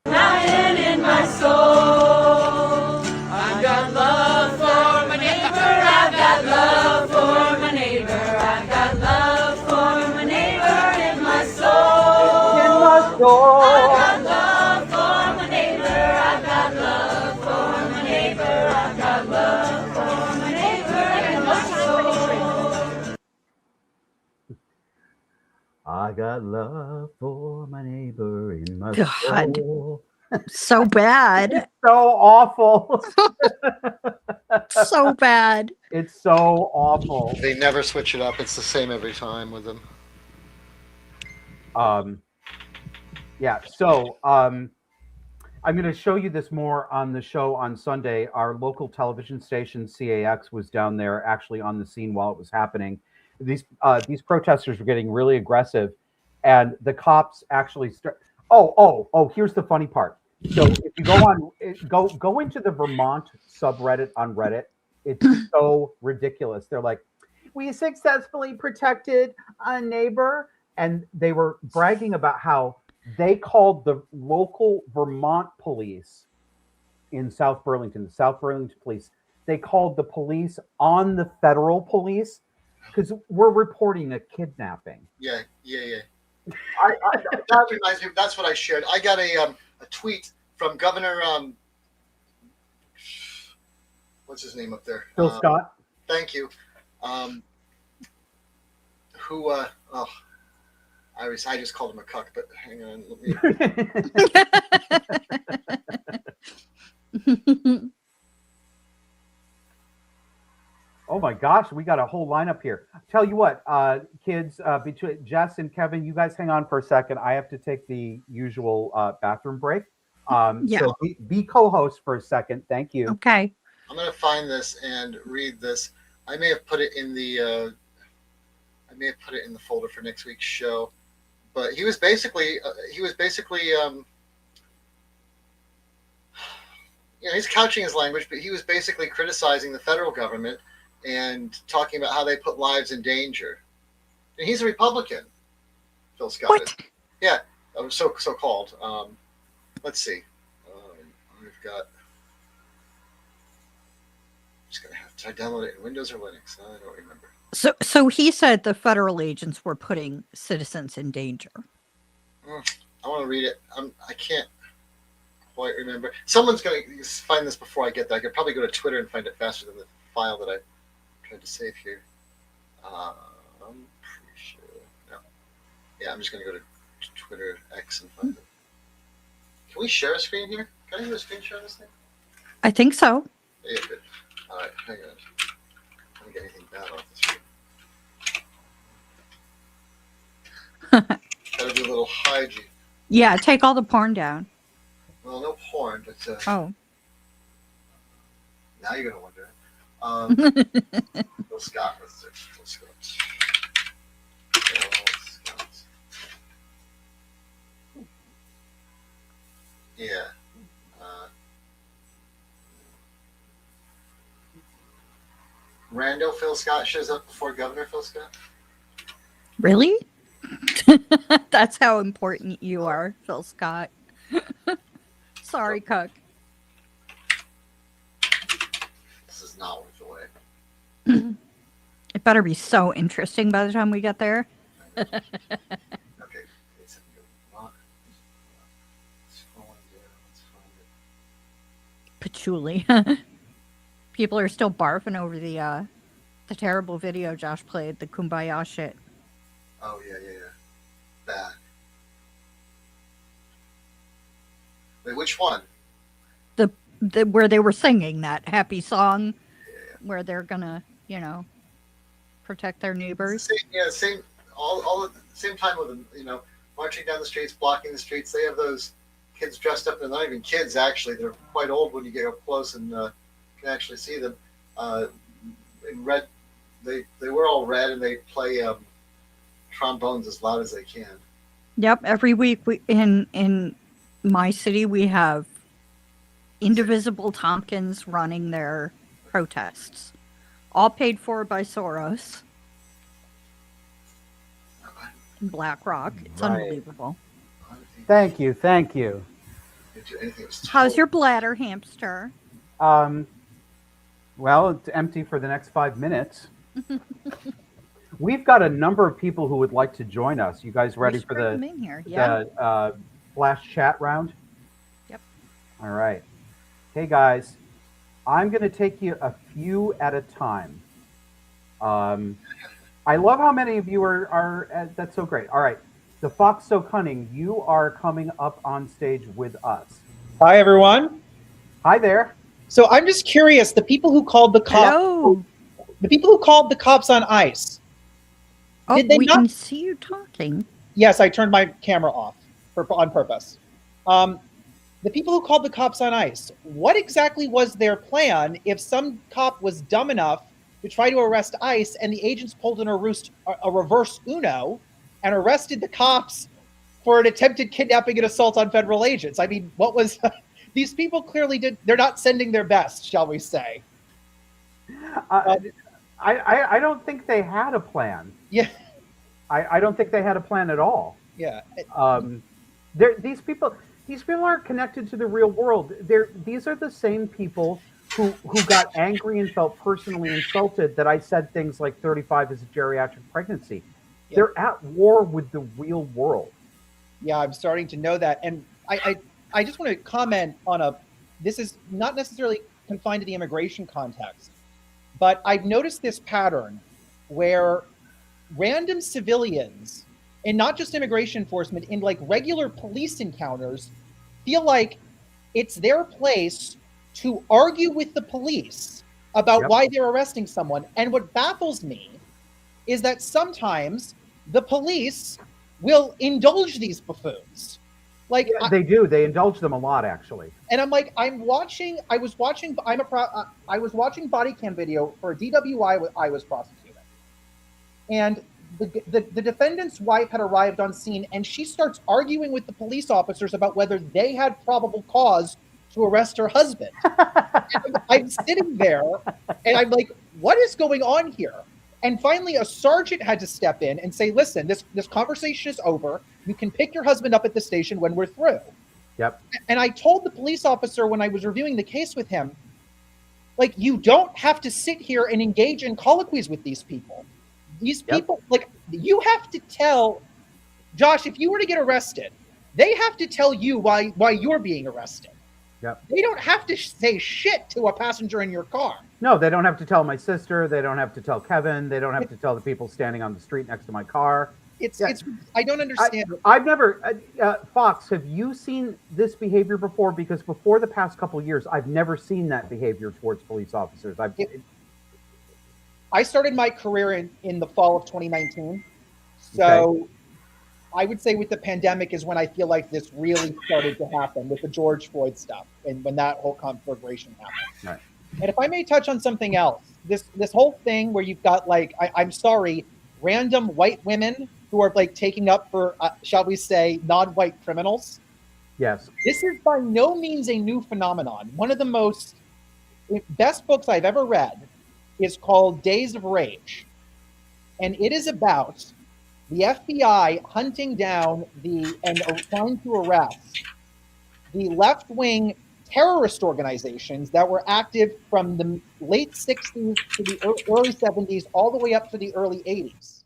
Lying in my soul, I've got love for my neighbor. I've got love for my neighbor. I've got love for my neighbor in my soul. In my soul. I've got love for my neighbor. I've got love for my neighbor. I've got love for my neighbor in my soul. I got love for my neighbor in my God. soul. So bad. It's so awful. So bad. It's so awful. They never switch it up. It's the same every time with them. Yeah. So I'm going to show you this more on the show on Sunday. Our local television station, CAX, was down there actually on the scene while it was happening. These protesters were getting really aggressive, and the cops actually start. Oh! Here's the funny part. So if you go into the Vermont subreddit on Reddit, it's so ridiculous. They're like, "We successfully protected a neighbor," and they were bragging about how they called the local Vermont police in South Burlington, the South Burlington police. They called the police on the federal police because we're reporting a kidnapping. Yeah. That reminds me. That's what I shared. I got a tweet from Governor. What's his name up there? Phil Scott. Thank you. Who? I just called him a cuck, but hang on. Let me. Oh my gosh, we got a whole lineup here. Tell you what, kids, between Jess and Kevin, you guys hang on for a second. I have to take the usual bathroom break. Yeah. So be co-host for a second. Thank you. Okay. I'm going to find this and read this. I may have put it in the folder for next week's show. But he was basically he's couching his language, but he was basically criticizing the federal government and talking about how they put lives in danger. And he's a Republican, Phil Scott. What? Yeah, so called. Let's see. We've got. I'm just gonna have to download it in Windows or Linux. I don't remember. So he said the federal agents were putting citizens in danger. I want to read it. I can't quite remember. Someone's going to find this before I get there. I could probably go to Twitter and find it faster than the file that I tried to save here. I'm pretty sure. No. Yeah, I'm just going to go to Twitter X and find it. Can we share a screen here? Can I do a screen share on this thing? I think so. Yeah, good. All right, hang on. I don't get anything bad off the screen. Gotta do a little hygiene. Yeah, take all the porn down. Well, no porn, but Oh. now you're gonna wonder. Phil Scott, let's search Phil Scott. Phil Scott. Yeah. Rando Phil Scott shows up before Governor Phil Scott. Really? That's how important you are, Phil Scott. Sorry, Cook. This is not worth the wait. It better be so interesting by the time we get there. Okay. It's not. Scrolling down. Let's find it. Patchouli. People are still barfing over the The terrible video Josh played, the Kumbaya shit. Oh yeah. Bad. Wait, which one? The where they were singing that happy song, where they're gonna, protect their neighbors. Same. All at the same time with them, marching down the streets, blocking the streets. They have those kids dressed up. They're not even kids, actually. They're quite old when you get up close and can actually see them. In red, they were all red, and they play trombones as loud as they can. Yep. Every week in my city we have Indivisible Tompkins running their protests, all paid for by Soros and BlackRock. It's Right. unbelievable. Thank you. How's your bladder, hamster? Well, it's empty for the next 5 minutes. We've got a number of people who would like to join us. You guys ready for Bring them in here. Yeah. the flash chat round? Yep. All right. Hey guys, I'm going to take you a few at a time. I love how many of you are that's so great. All right. The Fox So Cunning, you are coming up on stage with us. Hi, everyone. Hi there. So I'm just curious, the people who called the Hello. cops on ICE. Oh, Did they we not- can see you talking. Yes, I turned my camera off on purpose. The people who called the cops on ICE, what exactly was their plan if some cop was dumb enough to try to arrest ICE and the agents pulled a reverse Uno and arrested the cops for an attempted kidnapping and assault on federal agents? I mean, what was... These people clearly they're not sending their best, shall we say. I don't think they had a plan. Yeah. I don't think they had a plan at all. Yeah. These people aren't connected to the real world. These are the same people who got angry and felt personally insulted that I said things like 35 is a geriatric pregnancy. Yeah. They're at war with the real world. Yeah, I'm starting to know that. And I just want to comment on this is not necessarily confined to the immigration context, but I've noticed this pattern where random civilians, and not just immigration enforcement, in like regular police encounters, feel like it's their place to argue with the police about why they're arresting someone. And what baffles me is that sometimes the police will indulge these buffoons. Like they do. They indulge them a lot, actually. And I'm like, I was watching body cam video for a DWI I was prosecuting. And the defendant's wife had arrived on scene, and she starts arguing with the police officers about whether they had probable cause to arrest her husband. I'm sitting there, and I'm like, what is going on here? And finally, a sergeant had to step in and say, listen, this conversation is over. You can pick your husband up at the station when we're through. Yep. And I told the police officer when I was reviewing the case with him, like, you don't have to sit here and engage in colloquies with these people. These people, like, you have to tell, Josh, if you were to get arrested, they have to tell you why you're being arrested. Yep. They don't have to say shit to a passenger in your car. No, they don't have to tell my sister. They don't have to tell Kevin. They don't have to tell the people standing on the street next to my car. It's I don't understand. I've never, Fox, have you seen this behavior before? Because before the past couple of years, I've never seen that behavior towards police officers. I started my career in the fall of 2019. So I would say with the pandemic is when I feel like this really started to happen with the George Floyd stuff and when that whole conflagration happened. Right. And if I may touch on something else, this whole thing where you've got like, I'm sorry, random white women who are like taking up for, shall we say, non-white criminals. Yes. This is by no means a new phenomenon. One of the best books I've ever read is called Days of Rage. And it is about the FBI hunting down and trying to arrest the left-wing terrorist organizations that were active from the late 60s to the early 70s, all the way up to the early 80s.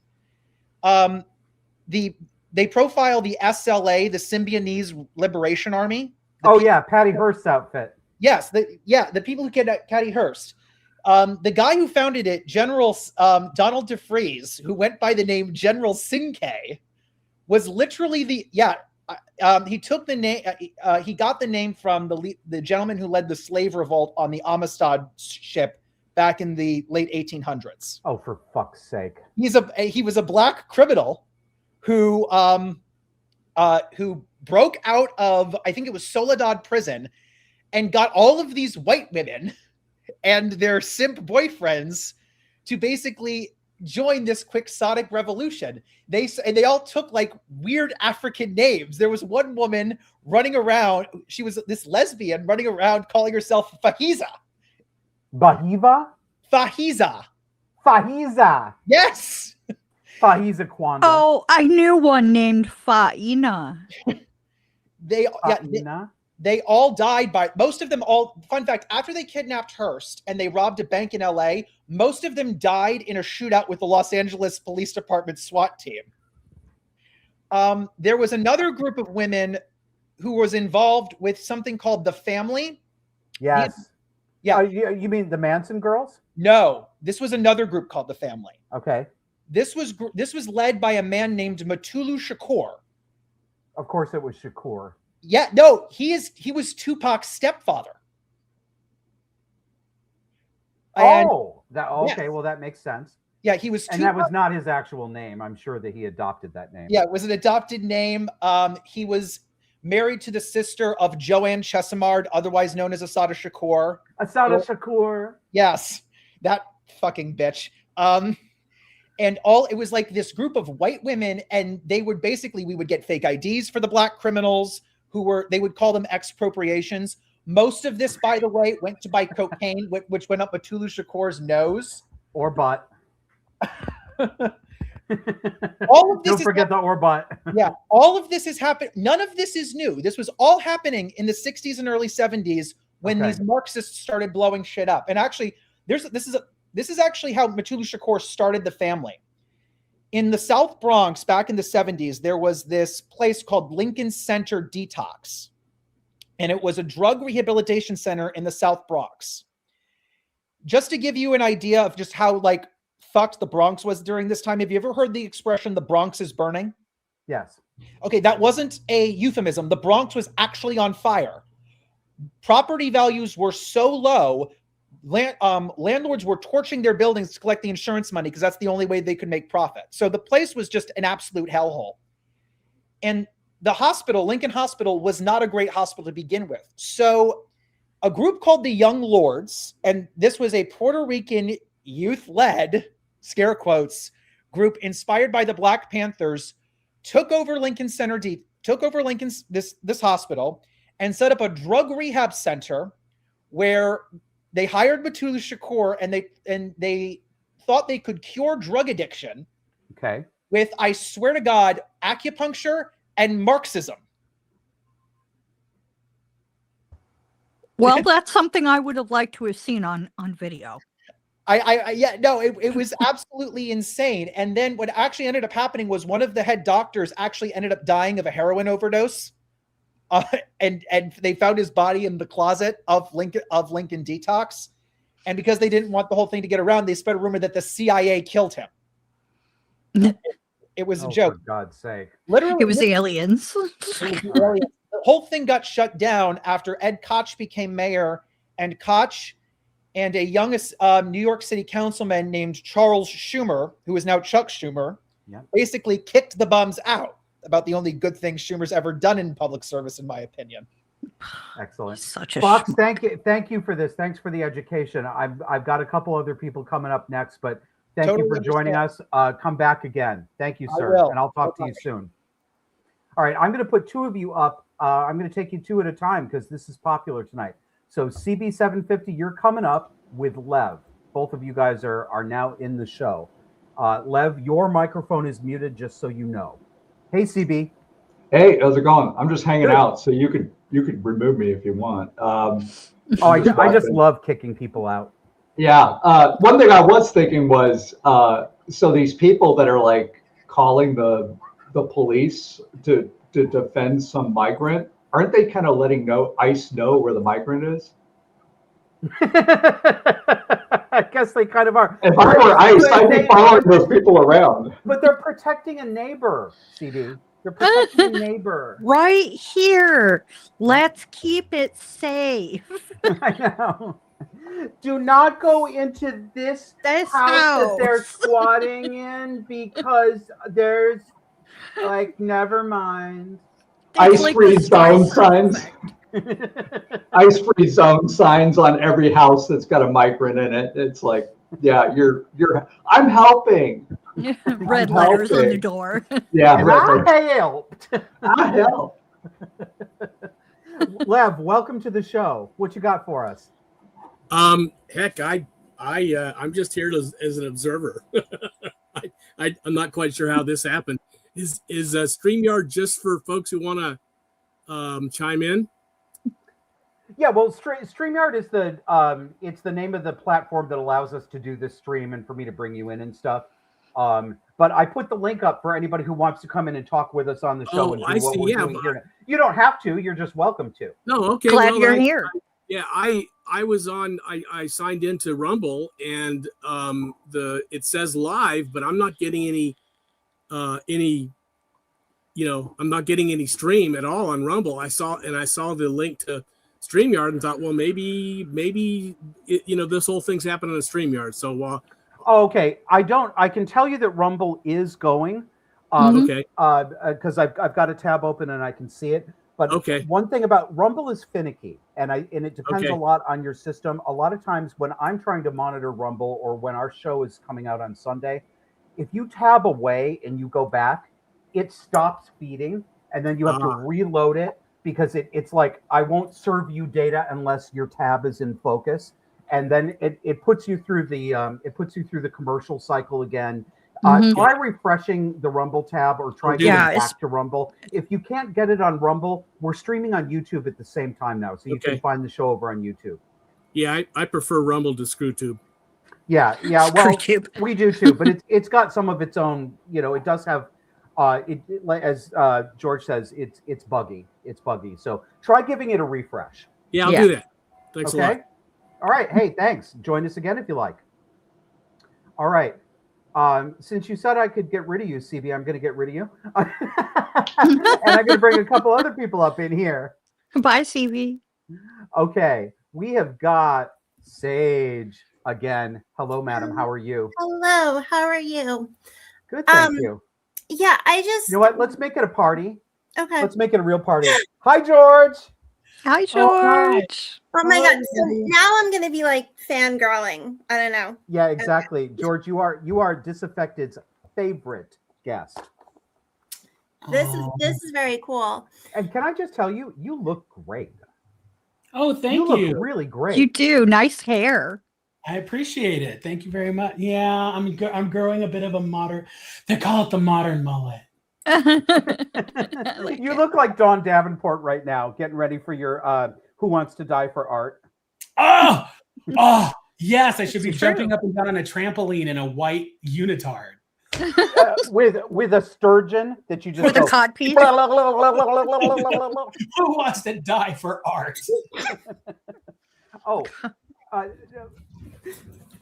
They profile the SLA, the Symbionese Liberation Army. Patty Hearst's outfit. Yes, the people who kidnapped Patty Hearst. The guy who founded it, General Donald DeFreeze, who went by the name General Sinkay, was literally he took the name. He got the name from the gentleman who led the slave revolt on the Amistad ship back in the late 1800s. Oh, for fuck's sake! He was a black criminal who broke out of, I think it was Soledad prison, and got all of these white women and their simp boyfriends to basically join this quixotic revolution. They all took like weird African names. There was one woman running around. She was this lesbian running around calling herself Fahiza. Bahiva? Fahiza. Fahiza. Yes. Fahiza Kwanda. Oh, I knew one named Faina. They all died most of them fun fact, after they kidnapped Hearst and they robbed a bank in LA, most of them died in a shootout with the Los Angeles Police Department SWAT team. There was another group of women who was involved with something called the Family. Yes. Yeah. You mean the Manson girls? No, this was another group called the Family. Okay. This was led by a man named Mutulu Shakur. Of course it was Shakur. Yeah, no, he was Tupac's stepfather. Okay, yeah. well that makes sense. Yeah, he was And that was not his actual name. I'm sure that he adopted that name. Yeah, it was an adopted name. He was married to the sister of Joanne Chesimard, otherwise known as Assata Shakur. Assata Shakur. Yes, that fucking bitch. And it was like this group of white women, and we would get fake IDs for the black criminals they would call them expropriations. Most of this, by the way, went to buy cocaine, which went up Mutulu Shakur's nose. Or butt. All of this Don't forget the or butt. Yeah, all of this has happened. None of this is new. This was all happening in the 60s and early 70s when these Marxists started blowing shit up. And actually, this is actually how Mutulu Shakur started the Family. In the South Bronx, back in the 70s, there was this place called Lincoln Center Detox. And it was a drug rehabilitation center in the South Bronx. Just to give you an idea of just how fucked the Bronx was during this time, have you ever heard the expression, the Bronx is burning? Yes. Okay, that wasn't a euphemism. The Bronx was actually on fire. Property values were so low, landlords were torching their buildings to collect the insurance money because that's the only way they could make profit. So the place was just an absolute hellhole. And the hospital, Lincoln Hospital, was not a great hospital to begin with. So a group called the Young Lords, and this was a Puerto Rican youth-led, scare quotes, group inspired by the Black Panthers, took over Lincoln Center, this hospital, and set up a drug rehab center where they hired Mutulu Shakur, and they thought they could cure drug addiction. Okay. With, I swear to God, acupuncture and Marxism. Well, that's something I would have liked to have seen on video. It was absolutely insane. And then what actually ended up happening was one of the head doctors actually ended up dying of a heroin overdose. And they found his body in the closet of Lincoln Detox. And because they didn't want the whole thing to get around, they spread a rumor that the CIA killed him. It was a joke. For God's sake. Literally, it was aliens. The whole thing got shut down after Ed Koch became mayor, and Koch and a young New York City councilman named Charles Schumer, who is now Chuck Schumer, basically kicked the bums out. About the only good thing Schumer's ever done in public service, in my opinion. Excellent. Such a Fox, thank you for this. Thanks for the education. I've got a couple other people coming up next, but thank you for joining us. Come back again. Thank you, sir. And I'll talk to you soon. All right, I'm going to put two of you up. I'm going to take you two at a time because this is popular tonight. So CB750, you're coming up with Lev. Both of you guys are now in the show. Lev, your microphone is muted, just so you know. Hey, CB. Hey, how's it going? I'm just hanging out, so you could remove me if you want. I just love kicking people out. Yeah. One thing I was thinking was, so these people that are calling the police to defend some migrant, aren't they kind of letting ICE know where the migrant is? I guess they kind of are. If I were ICE, I'd be following those people around. But they're protecting a neighbor, CD. They're protecting a neighbor. Right here. Let's keep it safe. I know. Do not go into this This house that they're house. squatting in because there's like, never mind. It's Ice-free the zone Spice signs. effect. Ice-free zone signs on every house that's got a migrant in it. It's like, yeah, I'm helping. Red I'm letters on the helping. door. Yeah, And right. I helped. I help. Lev, welcome to the show. What you got for us? Heck, I'm just here as an observer. I'm not quite sure how this happened. Is StreamYard just for folks who want to chime in? Yeah, well, StreamYard is it's the name of the platform that allows us to do this stream and for me to bring you in and stuff. But I put the link up for anybody who wants to come in and talk with us on the show and do I what see. we're Yeah, doing here. You don't have to. You're just welcome to. No, okay. Glad well, you're here. Yeah, I was on. I signed into Rumble and it says live, but I'm not getting any. I'm not getting any stream at all on Rumble. I saw the link to StreamYard and thought, well, maybe this whole thing's happening on StreamYard. So Okay, I can tell you that Rumble is going. okay, Because I've got a tab open and I can see it. But okay, one thing about Rumble is finicky, and it depends Okay. a lot on your system. A lot of times when I'm trying to monitor Rumble or when our show is coming out on Sunday, if you tab away and you go back, it stops feeding, and then you have to reload it because it's like, I won't serve you data unless your tab is in focus, and then it puts you through the commercial cycle again. Try refreshing the Rumble tab or try getting back to Rumble. If you can't get it on Rumble, we're streaming on YouTube at the same time now, so you can find the show over on YouTube. yeah, I prefer Rumble to ScrewTube. Yeah. Well, ScrewTube. we do too, but it's got some of its own. It does have. As George says, it's buggy. It's buggy. So try giving it a refresh. Yeah, I'll do that. Thanks a lot. Okay. All right. Hey, thanks. Join us again if you like. All right. Since you said I could get rid of you, CB, I'm going to get rid of you. And I'm going to bring a couple other people up in here. Bye, CV. Okay. We have got Sage again. Hello, madam. How are you? Hello, how are you? Good, thank you. Yeah, I just. You know what? Let's make it a party. Okay. Let's make it a real party. Hi, George. Hi, George. Oh my God. So now I'm going to be like fangirling. I don't know. Yeah, exactly. George, you are Disaffected's favorite guest. This is very cool. And can I just tell you, you look great. Oh, thank You you. look really great. You do. Nice hair. I appreciate it. Thank you very much. Yeah, I'm growing a bit of a modern. They call it the modern mullet. You look like Dawn Davenport right now, getting ready for your Who Wants to Die for Art. Oh, yes. I should be jumping up and down on a trampoline in a white unitard. With a sturgeon that you just With a cod piece. Who wants to die for art? Oh,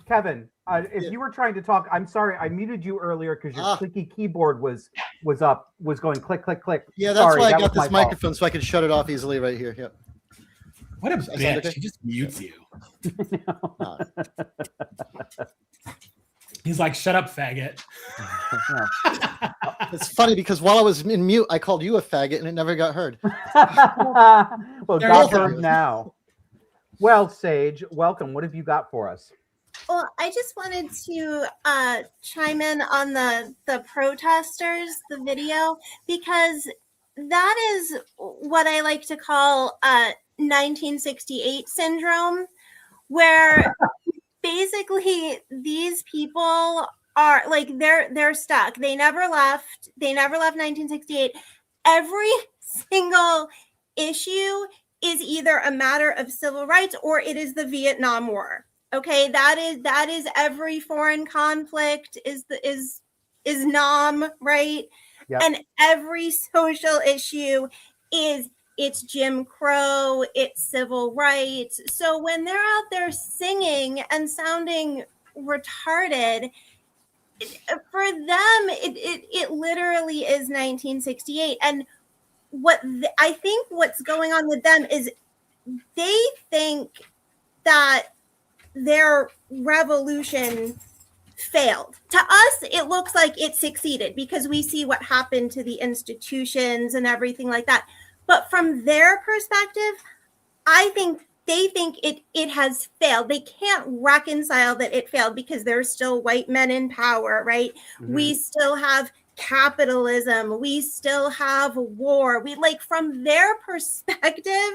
Kevin, if you were trying to talk, I'm sorry, I muted you earlier because your clicky keyboard was going click, click, click. Yeah, that's Sorry, why I that got was this my microphone so I can shut it off easily right here. Yep. What a that bitch. okay? He just mutes you. Uh, He's like, shut up, faggot. It's funny because while I was in mute, I called you a faggot and it never got heard. Well, There got you go. heard now. Well, Sage, welcome. What have you got for us? Well, I just wanted to chime in on the protesters, the video, because that is what I like to call 1968 syndrome, where basically these people are like they're stuck. They never left 1968. Every single issue is either a matter of civil rights or it is the Vietnam War. Okay, that is every foreign conflict is Nam, right? Yep. And every social issue is it's Jim Crow, it's civil rights. So when they're out there singing and sounding retarded, for them, it literally is 1968. And I think what's going on with them is they think that their revolution failed. To us, it looks like it succeeded because we see what happened to the institutions and everything like that. But from their perspective, I think they think it has failed. They can't reconcile that it failed because there's still white men in power, right? Mm-hmm. We still have capitalism. We still have war. From their perspective,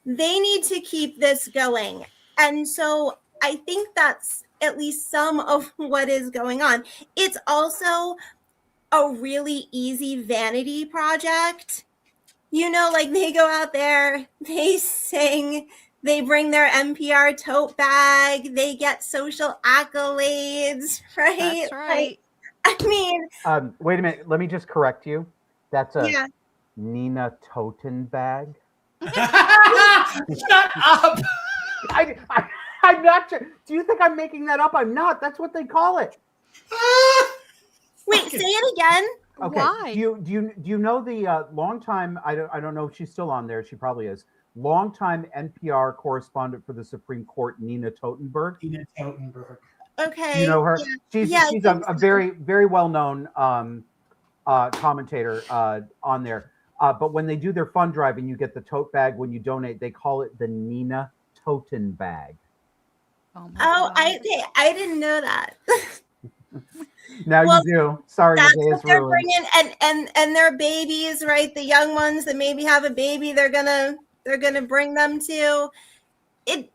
they need to keep this going. And so I think that's at least some of what is going on. It's also a really easy vanity project. They go out there, they sing, they bring their NPR tote bag, they get social accolades, right? That's right. Wait a minute. Let me just correct you. That's a Nina Toten bag. Shut up. I'm not sure. Do you think I'm making that up? I'm not. That's what they call it. Wait, say it again. Okay. Why? Do you know the longtime? I don't know if she's still on there. She probably is. Longtime NPR correspondent for the Supreme Court, Nina Totenberg. Nina Totenberg. Okay. You know her. Yeah. She's a very, very well known commentator on there. But when they do their fund drive and you get the tote bag when you donate, they call it the Nina Toten bag. I didn't know that. Now you do. Sorry, that's the day what is they're ruined. bringing, and their babies, right? The young ones that maybe have a baby, they're gonna bring them to it.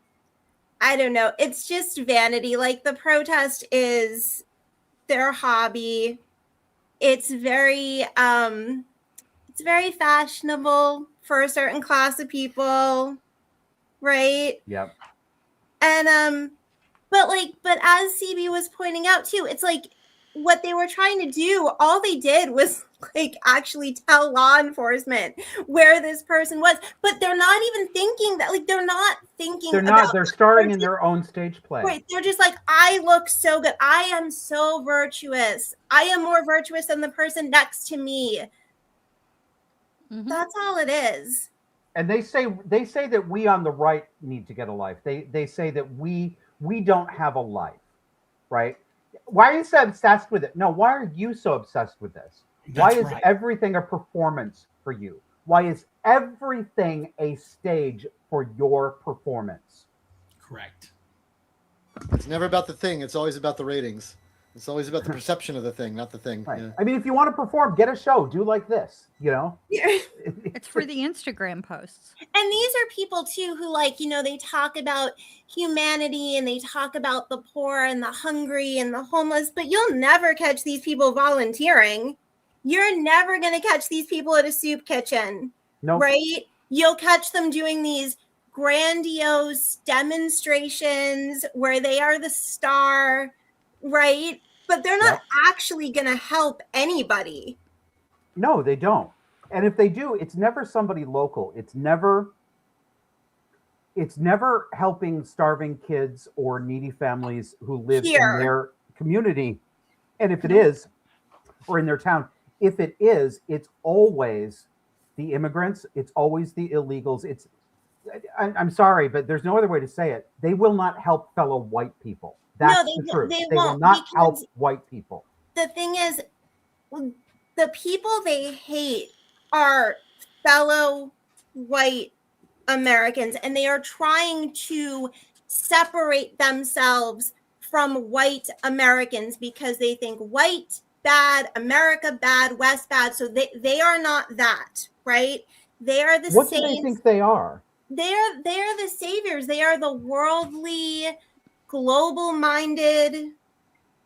I don't know. It's just vanity. The protest is their hobby. It's very fashionable for a certain class of people, right? Yep. And but as CB was pointing out too, it's what they were trying to do, all they did was actually tell law enforcement where this person was, but they're not even thinking that, they're starring in their own stage play. Right. They're just I look so good. I am so virtuous. I am more virtuous than the person next to me. Mm-hmm. That's all it is. And they say that we on the right need to get a life. They say that we don't have a life, right? Why are you so obsessed with it? No, why are you so obsessed with this? Why is everything a performance for you? Why is everything a stage for your performance? Correct. It's never about the thing. It's always about the ratings. It's always about the perception of the thing, not the thing. Right. Yeah. I mean, if you want to perform, get a show. Do like this, It's for the Instagram posts. And these are people, too, who, they talk about humanity and they talk about the poor and the hungry and the homeless, but you'll never catch these people volunteering. You're never going to catch these people at a soup kitchen, right? You'll catch them doing these grandiose demonstrations where they are the star, right? But they're not actually going to help anybody. No, they don't. And if they do, it's never somebody local. It's never helping starving kids or needy families who live in their community. And if it is, or in their town, if it is, it's always the immigrants. It's always the illegals. I'm sorry, but there's no other way to say it. They will not help fellow white people. That's the truth. They will not help white people. The thing is, the people they hate are fellow white Americans, and they are trying to separate themselves from white Americans because they think white bad, America bad, West bad. So they are not that, right? They are the What do they think they are? They are the saviors. They are the worldly, global-minded,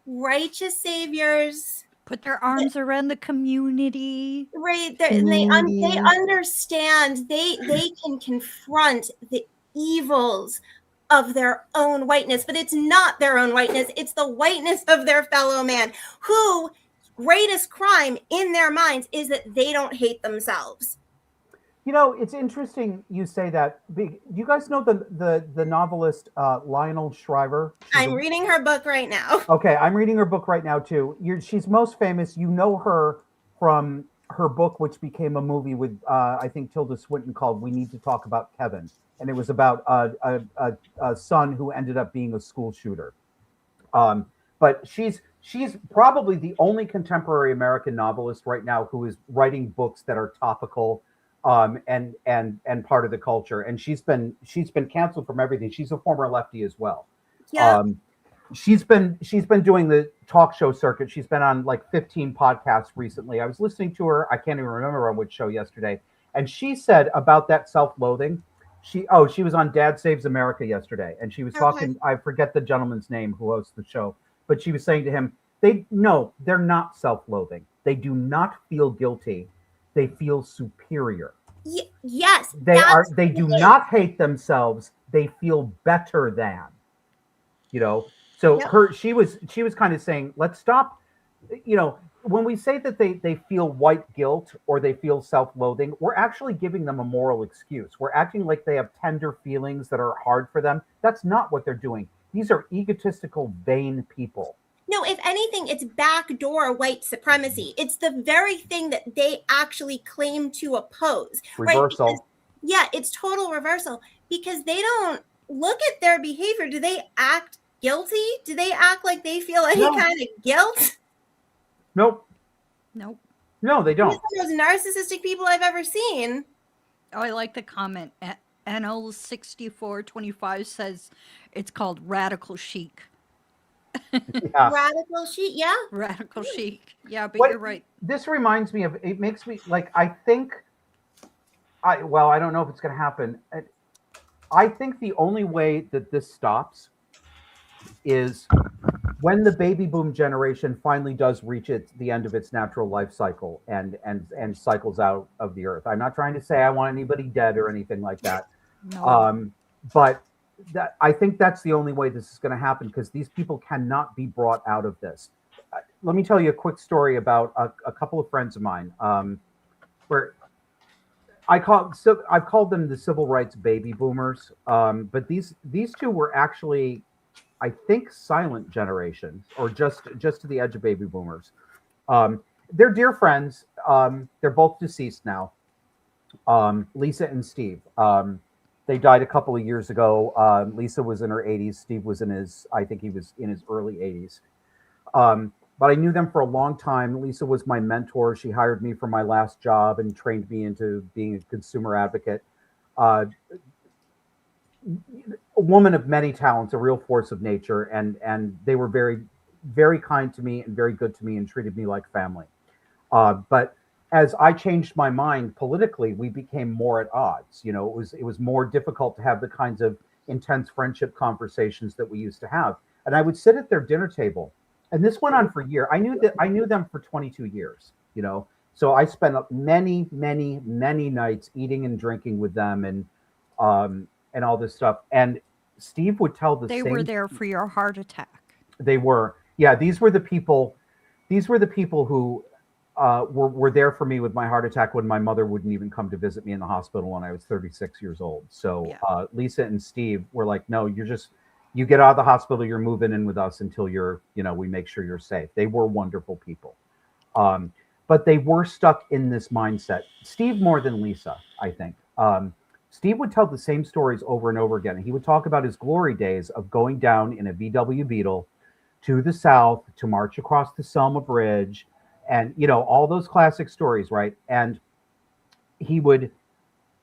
righteous saviors. Put their arms around the community. Right. They understand. They can confront the evils of their own whiteness, but it's not their own whiteness. It's the whiteness of their fellow man, who greatest crime in their minds is that they don't hate themselves. You know, it's interesting you say that. You guys know the novelist Lionel Shriver? I'm reading her book right now. Okay, I'm reading her book right now too. She's most famous. You know her from her book, which became a movie with I think Tilda Swinton, called "We Need to Talk About Kevin," and it was about a son who ended up being a school shooter. But she's probably the only contemporary American novelist right now who is writing books that are topical and part of the culture. And she's been canceled from everything. She's a former lefty as well. Yeah. She's been doing the talk show circuit. She's been on like 15 podcasts recently. I was listening to her. I can't even remember on which show yesterday. And she said about that self-loathing. She was on Dad Saves America yesterday, and she was talking. I forget the gentleman's name who hosts the show, but she was saying to him, they're not self-loathing. They do not feel guilty. They feel superior. Yes. They do not hate themselves. They feel better than. You know. So she was kind of saying, let's stop. You know, when we say that they feel white guilt or they feel self-loathing, we're actually giving them a moral excuse. We're acting like they have tender feelings that are hard for them. That's not what they're doing. These are egotistical, vain people. No, if anything, it's backdoor white supremacy. It's the very thing that they actually claim to oppose. Reversal. Right? Because, it's total reversal, because they don't look at their behavior. Do they act guilty? Do they act like they feel any kind of guilt? Nope. No, they don't. These are the most narcissistic people I've ever seen. Oh, I like the comment. NL6425 says it's called radical chic. Yeah. Radical chic, yeah. Radical chic. Yeah, but you're right. This reminds me of, it makes me like, I don't know if it's going to happen. I think the only way that this stops is when the baby boom generation finally does reach the end of its natural life cycle and cycles out of the earth. I'm not trying to say I want anybody dead or anything like that. No. But I think that's the only way this is going to happen, because these people cannot be brought out of this. Let me tell you a quick story about a couple of friends of mine, where I've called them the civil rights baby boomers. But these two were actually, I think, silent generation, or just to the edge of baby boomers. They're dear friends. They're both deceased now. Lisa and Steve. They died a couple of years ago. Lisa was in her 80s. Steve was in his early 80s. But I knew them for a long time. Lisa was my mentor. She hired me for my last job and trained me into being a consumer advocate. A woman of many talents, a real force of nature, and they were very, very kind to me and very good to me and treated me like family. But as I changed my mind politically, we became more at odds. You know, it was more difficult to have the kinds of intense friendship conversations that we used to have. And I would sit at their dinner table, and this went on for years. I knew them for 22 years. You know, so I spent many, many, many nights eating and drinking with them, and all this stuff. And Steve would tell they were there for your heart attack. They were, yeah. These were the people who were there for me with my heart attack when my mother wouldn't even come to visit me in the hospital when I was 36 years old. So Lisa and Steve were like, no, you get out of the hospital, you're moving in with us until we make sure you're safe. They were wonderful people. But they were stuck in this mindset. Steve more than Lisa, I think. Steve would tell the same stories over and over again. He would talk about his glory days of going down in a VW Beetle to the South to march across the Selma Bridge, and all those classic stories, right? And he would,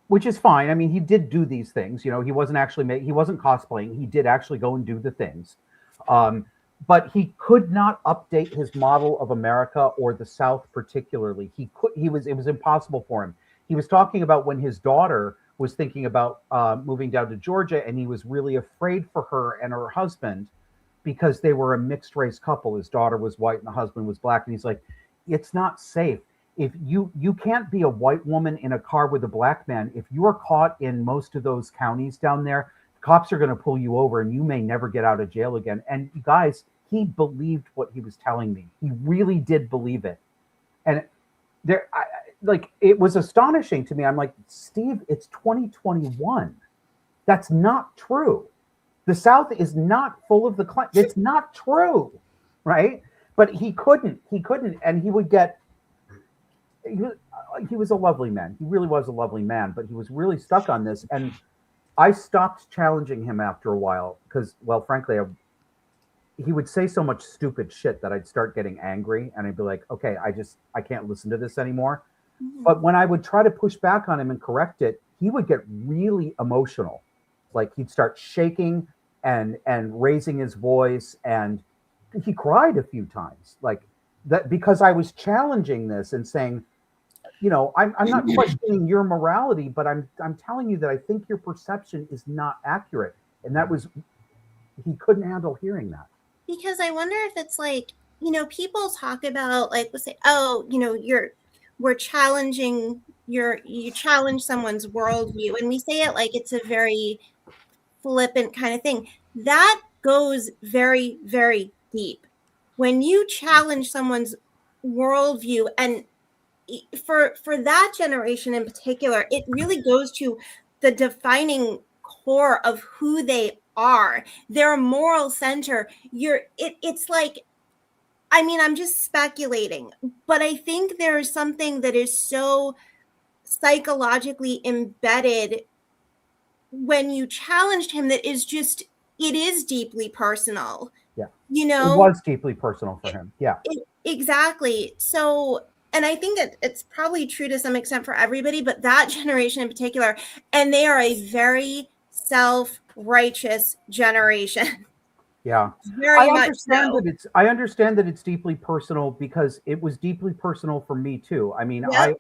which is fine. I mean, he did do these things. He wasn't he wasn't cosplaying. He did actually go and do the things. But he could not update his model of America, or the South particularly. It was impossible for him. He was talking about when his daughter was thinking about moving down to Georgia, and he was really afraid for her and her husband because they were a mixed race couple. His daughter was white and the husband was black. And he's like, it's not safe. If you can't be a white woman in a car with a black man. If you are caught in most of those counties down there, cops are going to pull you over and you may never get out of jail again. And guys, he believed what he was telling me. He really did believe it. And like, it was astonishing to me. I'm like, Steve, it's 2021. That's not true. The South is not full of the it's not true, right? But he couldn't, and he would get. He was a lovely man. He really was a lovely man, but he was really stuck on this, and I stopped challenging him after a while because, well, frankly, he would say so much stupid shit that I'd start getting angry, and I'd be like, okay, I can't listen to this anymore. Mm-hmm. But when I would try to push back on him and correct it, he would get really emotional. Like, he'd start shaking and raising his voice, and he cried a few times, like that, because I was challenging this and saying, you know, I'm not questioning your morality, but I'm telling you that I think your perception is not accurate. And that was, he couldn't handle hearing that. Because I wonder if it's like, you know, people talk about, like, let's say, oh, you know, we're challenging you challenge someone's worldview, and we say it like it's a very flippant kind of thing. That goes very, very deep. When you challenge someone's worldview, and for that generation in particular, it really goes to the defining core of who they are, their moral center. It's like, I mean, I'm just speculating, but I think there's something that is so psychologically embedded when you challenged him that is just, it is deeply personal. Yeah. You know, it was deeply personal for him. Yeah. Exactly. So, and I think it's probably true to some extent for everybody, but that generation in particular, and they are a very self-righteous generation. Yeah. Very much so. I understand that it's deeply personal, because it was deeply personal for me too. I mean, Yep.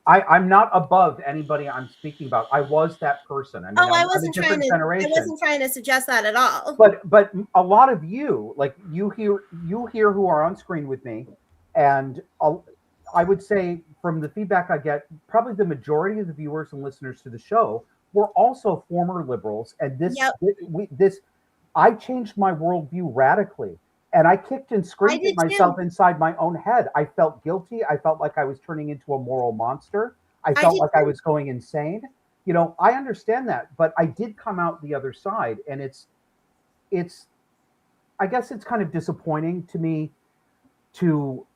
I'm not above anybody I'm speaking about. I was that person. I mean, I wasn't trying to suggest that at all. But a lot of you, like you here who are on screen with me, and I would say from the feedback I get, probably the majority of the viewers and listeners to the show were also former liberals, and I changed my worldview radically. And I kicked and screamed at myself inside my own head. I felt guilty. I felt like I was turning into a moral monster. I felt like I was going insane. You know, I understand that, but I did come out the other side, and it's I guess it's kind of disappointing to me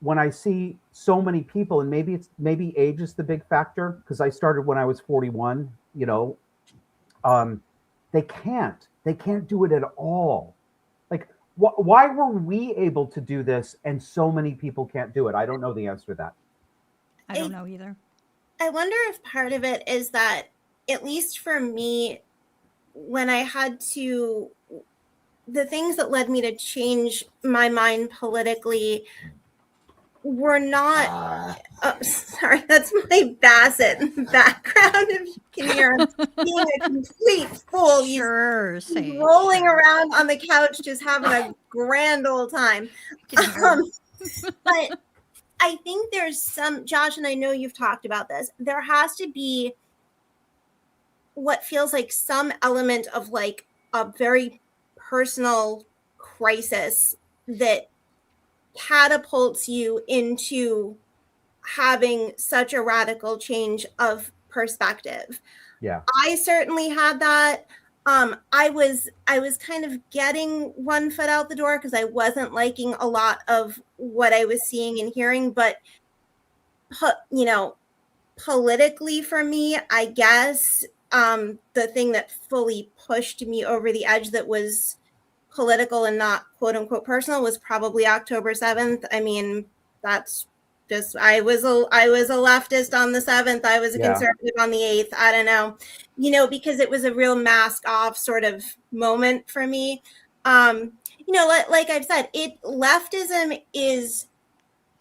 when I see so many people, and maybe age is the big factor, because I started when I was 41, you know, they can't do it at all. Like, why were we able to do this and so many people can't do it? I don't know the answer to that. I don't know either. I wonder if part of it is that, at least for me, when I had to, the things that led me to change my mind politically were not, sorry, that's my Bassett in the background. If you can hear him being a complete fool. Sure, he's rolling around on the couch, just having a grand old time. But I think there's some, Josh, and I know you've talked about this, there has to be what feels like some element of like a very personal crisis that catapults you into having such a radical change of perspective. Yeah. I certainly had that. I was kind of getting one foot out the door because I wasn't liking a lot of what I was seeing and hearing, but you know, politically for me, I guess the thing that fully pushed me over the edge that was political and not quote unquote personal was probably October 7th. I mean, that's just, I was a leftist on the 7th. I was a conservative on the 8th. I don't know, you know, because it was a real mask off sort of moment for me. You know, like I've said, leftism is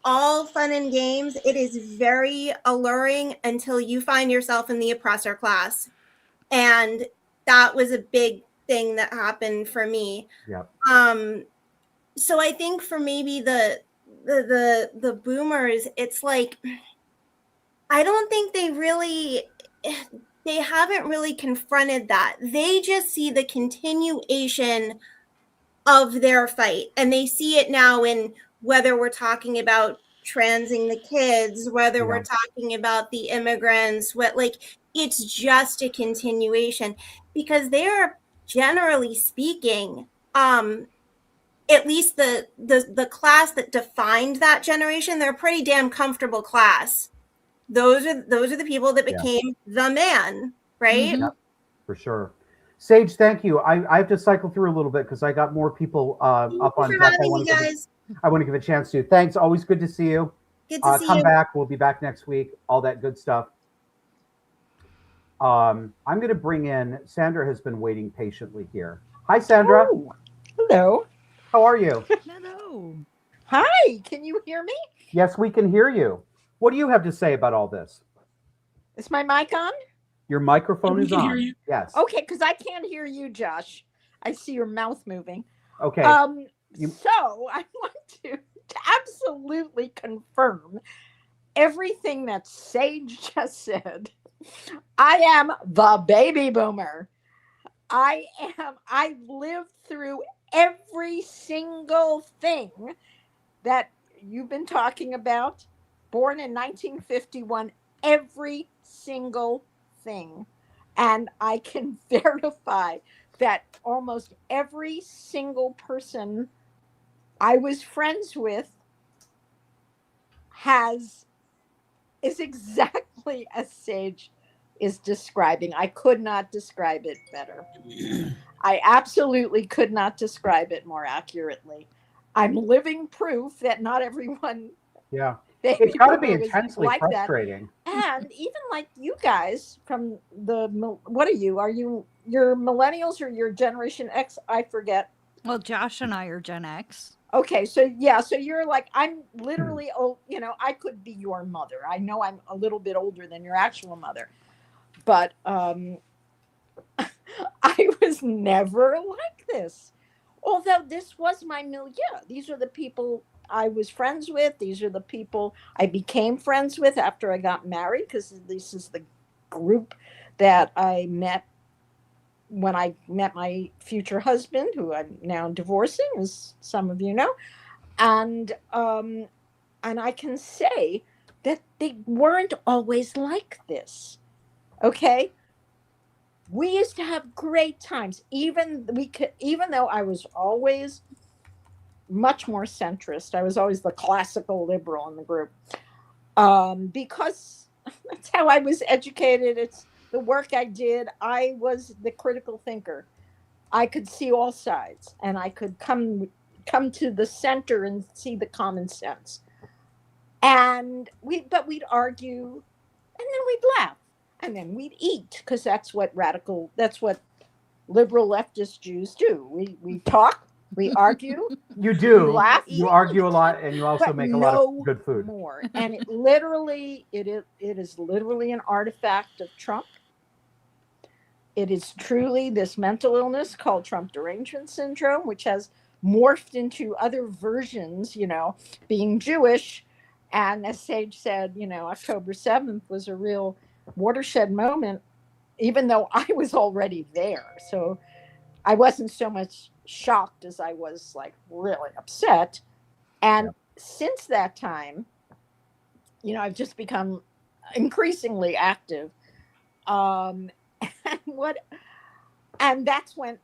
all fun and games. It is very alluring until you find yourself in the oppressor class. And that was a big thing that happened for me. Yep. So I think for maybe the boomers, it's like, I don't think they haven't really confronted that. They just see the continuation of their fight, and they see it now in whether we're talking about transing the kids, whether Yeah. we're talking about the immigrants, what like it's just a continuation because they are generally speaking, at least the class that defined that generation, they're a pretty damn comfortable class. Those are the people that Yeah. became the man, right? Mhm. For sure. Sage, thank you. I have to cycle through a little bit because I got more people Thank up you on for deck. having me, guys. I want to give a chance to. Thanks. Always good to see you. Good to see Come you. back. We'll be back next week. All that good stuff. I'm going to bring in Sandra. Has been waiting patiently here. Hi, Sandra. Oh, hello. How are you? Hello. Hi, can you hear me? Yes, we can hear you. What do you have to say about all this? Is my mic on? Your microphone We is can hear on. you. Yes. Okay, because I can't hear you, Josh. I see your mouth moving. Okay. So I want to absolutely confirm everything that Sage just said. I am the baby boomer. I've lived through every single thing that you've been talking about. Born in 1951, every single thing. And I can verify that almost every single person I was friends with is exactly as Sage is describing. I could not describe it better. I absolutely could not describe it more accurately. I'm living proof that not everyone Yeah. baby It's got to be boomer was intensely like that. frustrating. And even like you guys from what are you? Are you're millennials or you're Generation X? I forget. Well, Josh and I are Gen X. Okay, so yeah, so you're like, I'm literally old, I could be your mother. I know I'm a little bit older than your actual mother, but I was never like this. Although this was my milieu. These are the people I was friends with. These are the people I became friends with after I got married, because this is the group that I met when I met my future husband, who I'm now divorcing, as some of you know. And I can say that they weren't always like this. Okay? We used to have great times. Even though I was always much more centrist. I was always the classical liberal in the group. Because that's how I was educated. It's the work I did. I was the critical thinker. I could see all sides, and I could come to the center and see the common sense. And we'd argue, and then we'd laugh, and then we'd eat, because that's what liberal leftist Jews do. We talk, we argue. You do. We laugh. You argue a lot, and you also But make a lot no of good food. more. And it is literally an artifact of Trump. It is truly this mental illness called Trump derangement syndrome, which has morphed into other versions, being Jewish. And as Sage said, October 7th was a real watershed moment, even though I was already there. So I wasn't so much shocked as I was like really upset. And since that time, I've just become increasingly active. And that's when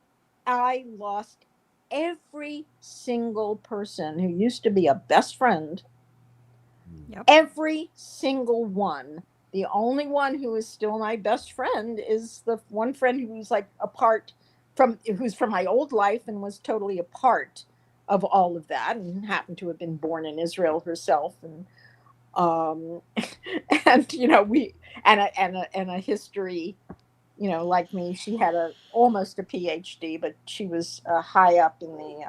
I lost every single person who used to be a best friend. Yep. Every single one. The only one who is still my best friend is the one friend who's like who's from my old life and was totally a part of all of that, and happened to have been born in Israel herself. And and a history, like me. She had almost a PhD, but she was high up in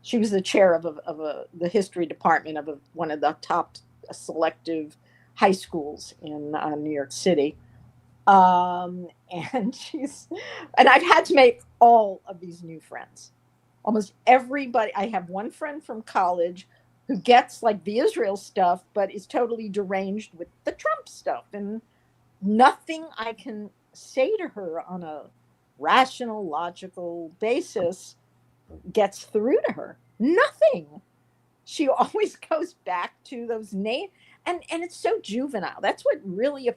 she was the chair of the history department of one of the top selective high schools in New York City. And I've had to make all of these new friends. Almost everybody. I have one friend from college who gets like the Israel stuff, but is totally deranged with the Trump stuff. And nothing I can say to her on a rational, logical basis gets through to her. Nothing. she always goes back to those names, and it's so juvenile. That's what really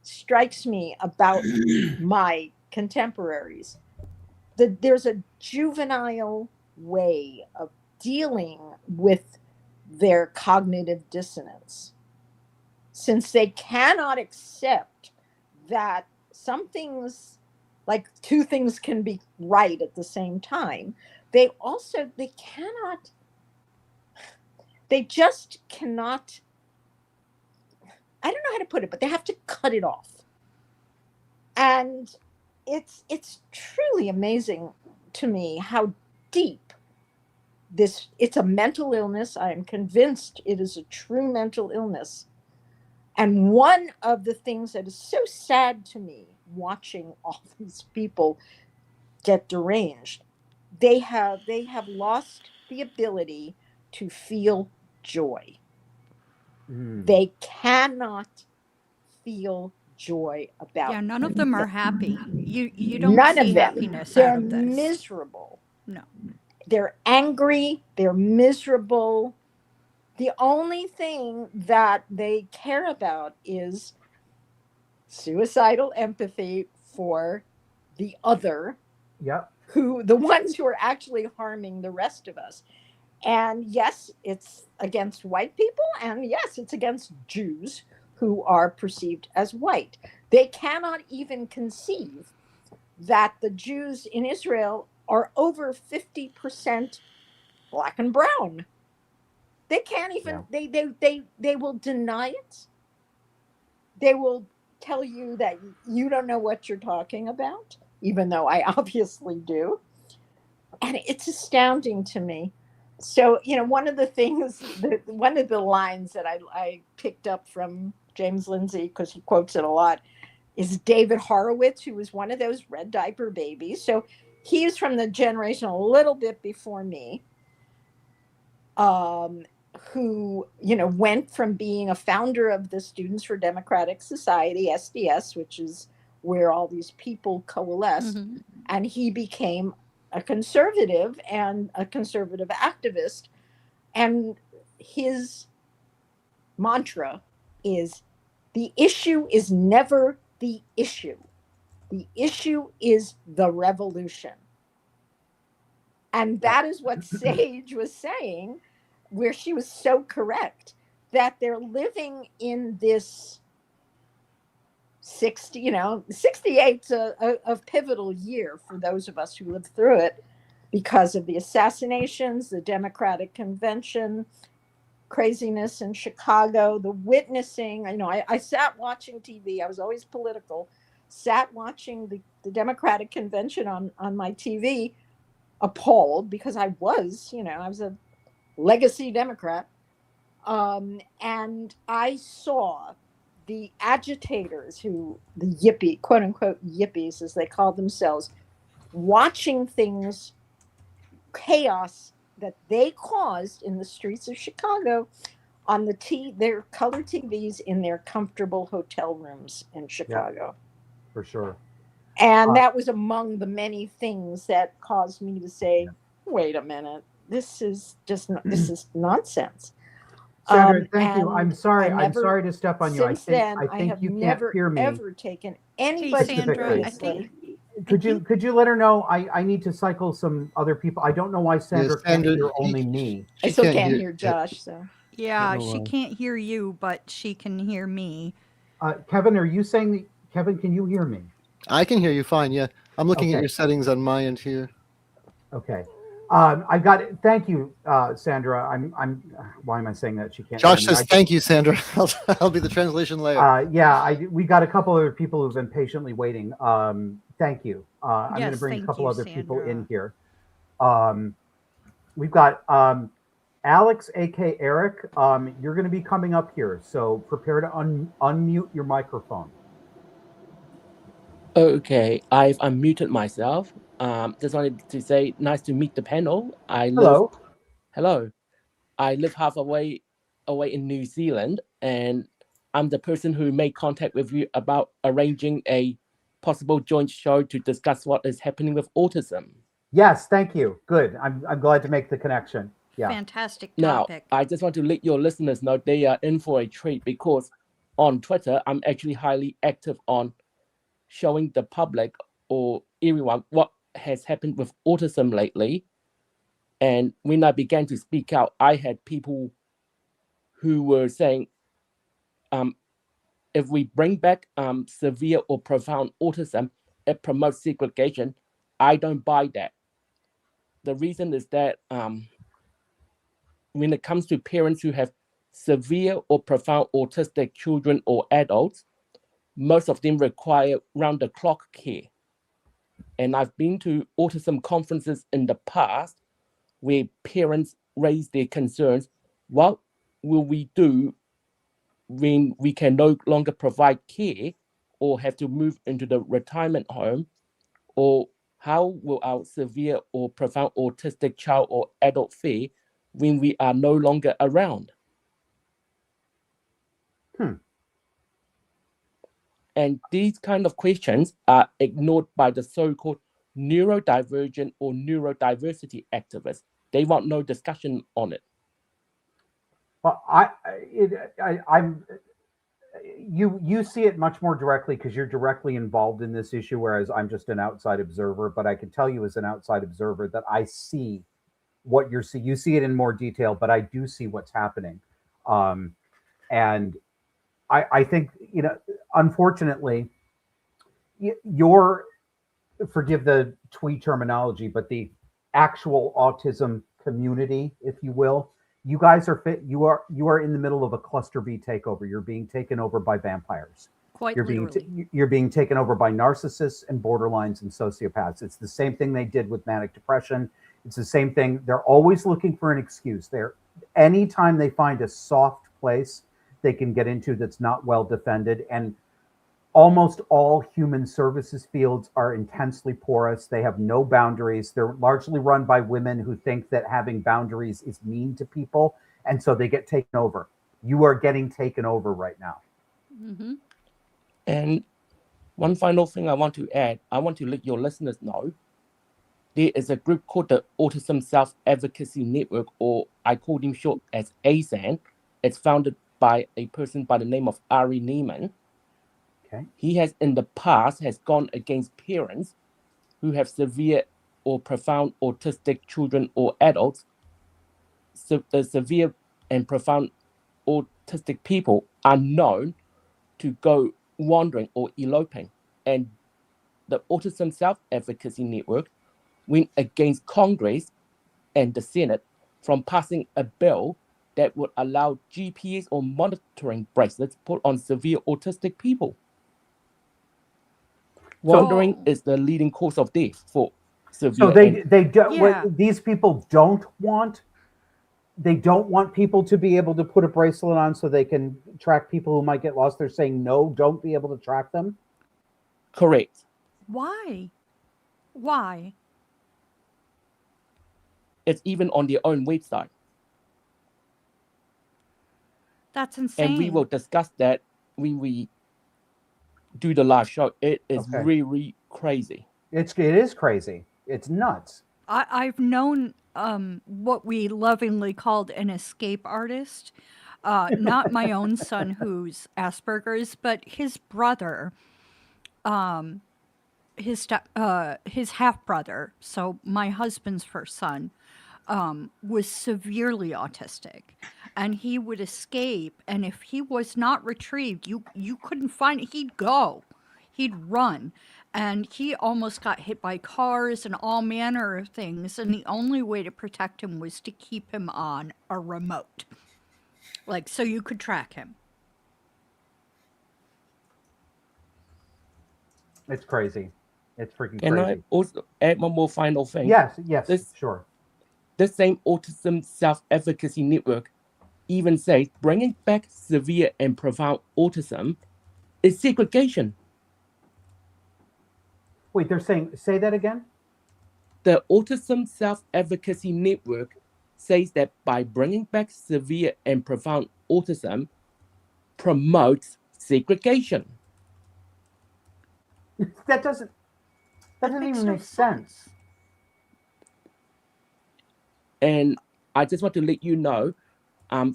strikes me about my contemporaries. There's a juvenile way of dealing with their cognitive dissonance, since they cannot accept that some things, like two things can be right at the same time. They just cannot, I don't know how to put it, but they have to cut it off. And it's truly amazing to me how deep it's a mental illness. I am convinced it is a true mental illness. And one of the things that is so sad to me, watching all these people get deranged, they have lost the ability to feel joy. They cannot feel joy about. Yeah, none of them are happy. You don't None see of them. happiness They're out of this. miserable. No. They're angry. They're miserable. The only thing that they care about is suicidal empathy for the other. Yep. The ones who are actually harming the rest of us. And yes, it's against white people, and yes, it's against Jews who are perceived as white. They cannot even conceive that the Jews in Israel are over 50% black and brown. They can't even, they will deny it. They will tell you that you don't know what you're talking about, even though I obviously do. And it's astounding to me. So, one of the things, one of the lines that I picked up from James Lindsay, because he quotes it a lot, is David Horowitz, who was one of those red diaper babies. So he's from the generation a little bit before me, who, went from being a founder of the Students for Democratic Society, SDS, which is where all these people coalesced, and he became a conservative and a conservative activist. And his mantra is, the issue is never the issue. The issue is the revolution. And that is what Sage was saying, where she was so correct, that they're living in this 68's a pivotal year for those of us who lived through it, because of the assassinations, the Democratic Convention, craziness in Chicago, the witnessing. I sat watching TV. I was always political. Sat watching the Democratic Convention on my TV, appalled, because I was a legacy Democrat. And I saw the agitators, the yippie, quote unquote yippies, as they call themselves, watching things, chaos that they caused in the streets of Chicago on their color TVs in their comfortable hotel rooms in Chicago. Yeah, for sure. And that was among the many things that caused me to say, wait a minute, this is nonsense. Sandra, thank you. I'm sorry to step on you. Since then, I have you never can't hear me. ever taken anybody Sandra, seriously. Could you let her know I need to cycle some other people? I don't know why Sandra can't hear only me. I still can't hear Josh. So yeah, she can't hear you, but she can hear me. Kevin, are you saying that? Kevin, can you hear me? I can hear you fine. Yeah, I'm looking at your settings on my end here. Okay. I've got it. Thank you, Sandra. I'm. Why am I saying that? She can't. Josh says, "Thank you, Sandra." I'll be the translation layer. We got a couple other people who've been patiently waiting. Thank you. I'm going to bring a couple other people in here. We've got Alex, aka Eric. You're going to be coming up here, so prepare to unmute your microphone. Okay, I've unmuted myself. Just wanted to say, nice to meet the panel. Hello. Hello. I live half away in New Zealand, and I'm the person who made contact with you about arranging a possible joint show to discuss what is happening with autism. Yes, thank you. Good. I'm glad to make the connection. fantastic Now, topic. I just want to let your listeners know they are in for a treat because on Twitter, I'm actually highly active on showing the public or everyone what has happened with autism lately. And when I began to speak out, I had people who were saying, if we bring back severe or profound autism, it promotes segregation. I don't buy that. The reason is that when it comes to parents who have severe or profound autistic children or adults, most of them require round-the-clock care. And I've been to autism conferences in the past where parents raise their concerns. What will we do when we can no longer provide care or have to move into the retirement home? Or how will our severe or profound autistic child or adult fare when we are no longer around? And these kind of questions are ignored by the so-called neurodivergent or neurodiversity activists. They want no discussion on it. Well, you see it much more directly because you're directly involved in this issue, whereas I'm just an outside observer. But I can tell you as an outside observer that I see what you're seeing. You see it in more detail, but I do see what's happening. And I think, unfortunately, your, forgive the twee terminology, but the actual autism community, if you will, you guys are you are in the middle of a cluster B takeover. You're being taken over by vampires. Quite You're literally. you're being taken over by narcissists and borderlines and sociopaths. It's the same thing they did with manic depression. It's the same thing. They're always looking for an excuse. Anytime they find a soft place they can get into that's not well defended, and almost all human services fields are intensely porous. They have no boundaries. They're largely run by women who think that having boundaries is mean to people, and so they get taken over. You are getting taken over right now. Mm-hmm. And one final thing I want to add, I want to let your listeners know, there is a group called the Autism Self-Advocacy Network, or I call them short as ASAN. It's founded by a person by the name of Ari Neiman. Okay. He has in the past has gone against parents who have severe or profound autistic children or adults. So the severe and profound autistic people are known to go wandering or eloping. And the Autism Self-Advocacy Network went against Congress and the Senate from passing a bill that would allow GPS or monitoring bracelets put on severe autistic people. Wandering is the leading cause of death for severe. So they don't. Yeah. These people don't want. They don't want people to be able to put a bracelet on so they can track people who might get lost. They're saying no, don't be able to track them. Correct. Why? It's even on their own website. That's insane. And we will discuss that when we do the live show. It is really crazy. It is crazy. It's nuts. I've known what we lovingly called an escape artist. Not my own son who's Asperger's, but his brother, his half brother, so my husband's first son, was severely autistic, and he would escape, and if he was not retrieved, you couldn't find it. He'd run, and he almost got hit by cars and all manner of things, and the only way to protect him was to keep him on a remote, like so you could track him. It's crazy. It's freaking Can crazy. I also add one more final thing? Yes, sure. This same Autism Self-Advocacy Network even says bringing back severe and profound autism is segregation. Wait, they're saying, say that again? The Autism Self-Advocacy Network says that by bringing back severe and profound autism promotes segregation. That doesn't even make sense. And I just want to let you know,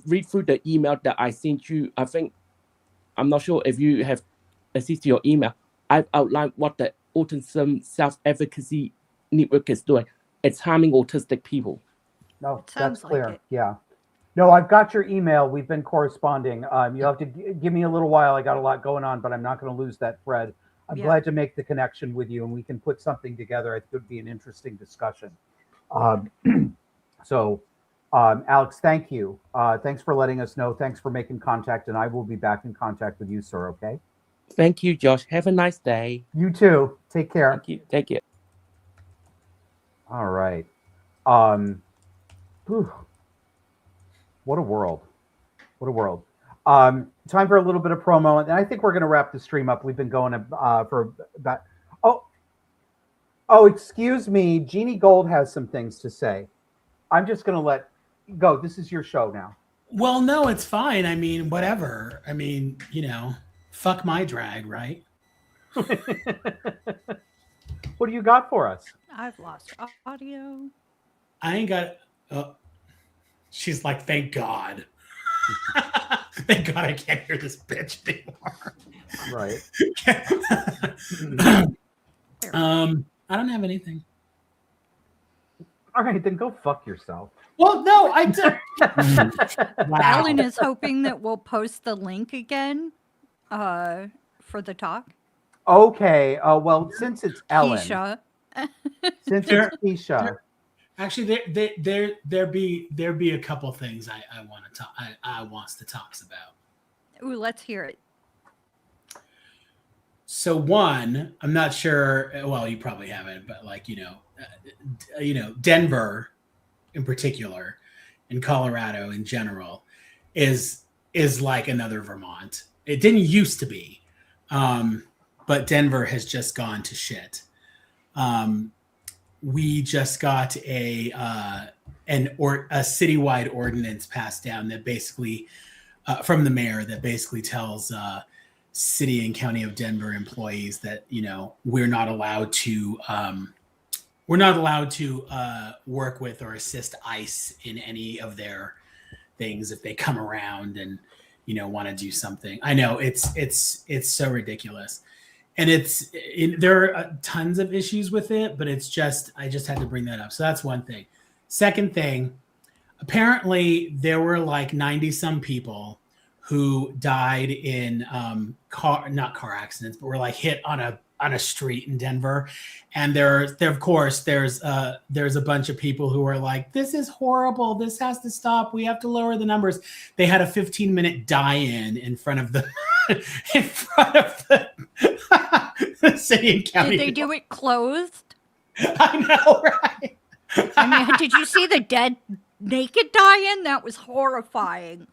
read through the email that I sent you. I think, I'm not sure if you have access to your email. I've outlined what the Autism Self-Advocacy Network is doing. It's harming autistic people. No, It that's sounds like clear. it. Yeah. No, I've got your email. We've been corresponding. You have to give me a little while. I got a lot going on, but I'm not going to lose that thread. I'm Yeah. glad to make the connection with you, and we can put something together. I think it would be an interesting discussion. So, Alex, thank you. Thanks for letting us know. Thanks for making contact, and I will be back in contact with you, sir. Okay. Thank you, Josh. Have a nice day. You too. Take care. Thank you. Take care. All right. Whew. What a world. What a world. Time for a little bit of promo, and I think we're going to wrap the stream up. We've been going for about. Oh, excuse me. Jeannie Gold has some things to say. I'm just going to let go. This is your show now. Well, no, it's fine. I mean, whatever. I mean, fuck my drag, right? What do you got for us? I've lost audio. I ain't got. She's like, thank God. Thank God I can't hear this bitch anymore. Right. I don't have anything. All right, then go fuck yourself. Well, no, I did. Wow. Ellen is hoping that we'll post the link again for the talk. Okay. Well, since it's Ellen. Keisha. Since it's Keisha. Actually, there be a couple things I want to talk. I wants to talk about. Ooh, let's hear it. So one, I'm not sure. Well, you probably haven't, but Denver, in particular, and Colorado in general, is like another Vermont. It didn't used to be, but Denver has just gone to shit. We just got a citywide ordinance passed down that basically from the mayor that basically tells city and county of Denver employees that we're not allowed to work with or assist ICE in any of their things if they come around and want to do something. I know it's so ridiculous. And there are tons of issues with it, but I just had to bring that up. So that's one thing. Second thing, apparently there were like 90 some people who died in not car accidents, but were like hit on a street in Denver. And there's a bunch of people who are like, this is horrible. This has to stop. We have to lower the numbers. They had a 15-minute die-in in front of the the city and county. Did they do it closed? I know, right? I mean, did you see the dead naked die-in? That was horrifying.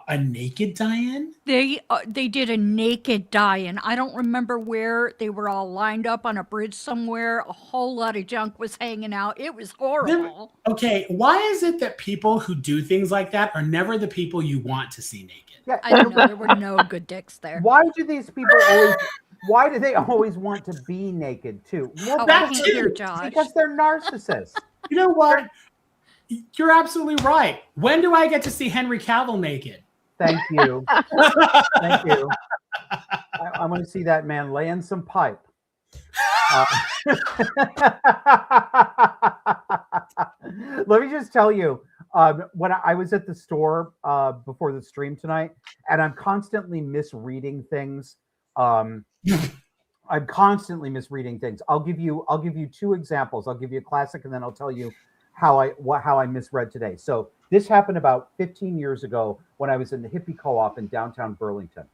A naked die-in? They did a naked die-in. I don't remember where. They were all lined up on a bridge somewhere. A whole lot of junk was hanging out. It was horrible. Okay, why is it that people who do things like that are never the people you want to see naked? Yeah. I don't know. There were no good dicks there. Why do these people always? Why do they always want to be naked too? Well, I can't hear Josh. Because they're narcissists. You know what? You're absolutely right. When do I get to see Henry Cavill naked? Thank you. Thank you. I want to see that man laying some pipe. Let me just tell you, when I was at the store before the stream tonight, and I'm constantly misreading things. I'm constantly misreading things. I'll give you two examples. I'll give you a classic, and then I'll tell you how I misread today. So this happened about 15 years ago when I was in the hippie co-op in downtown Burlington.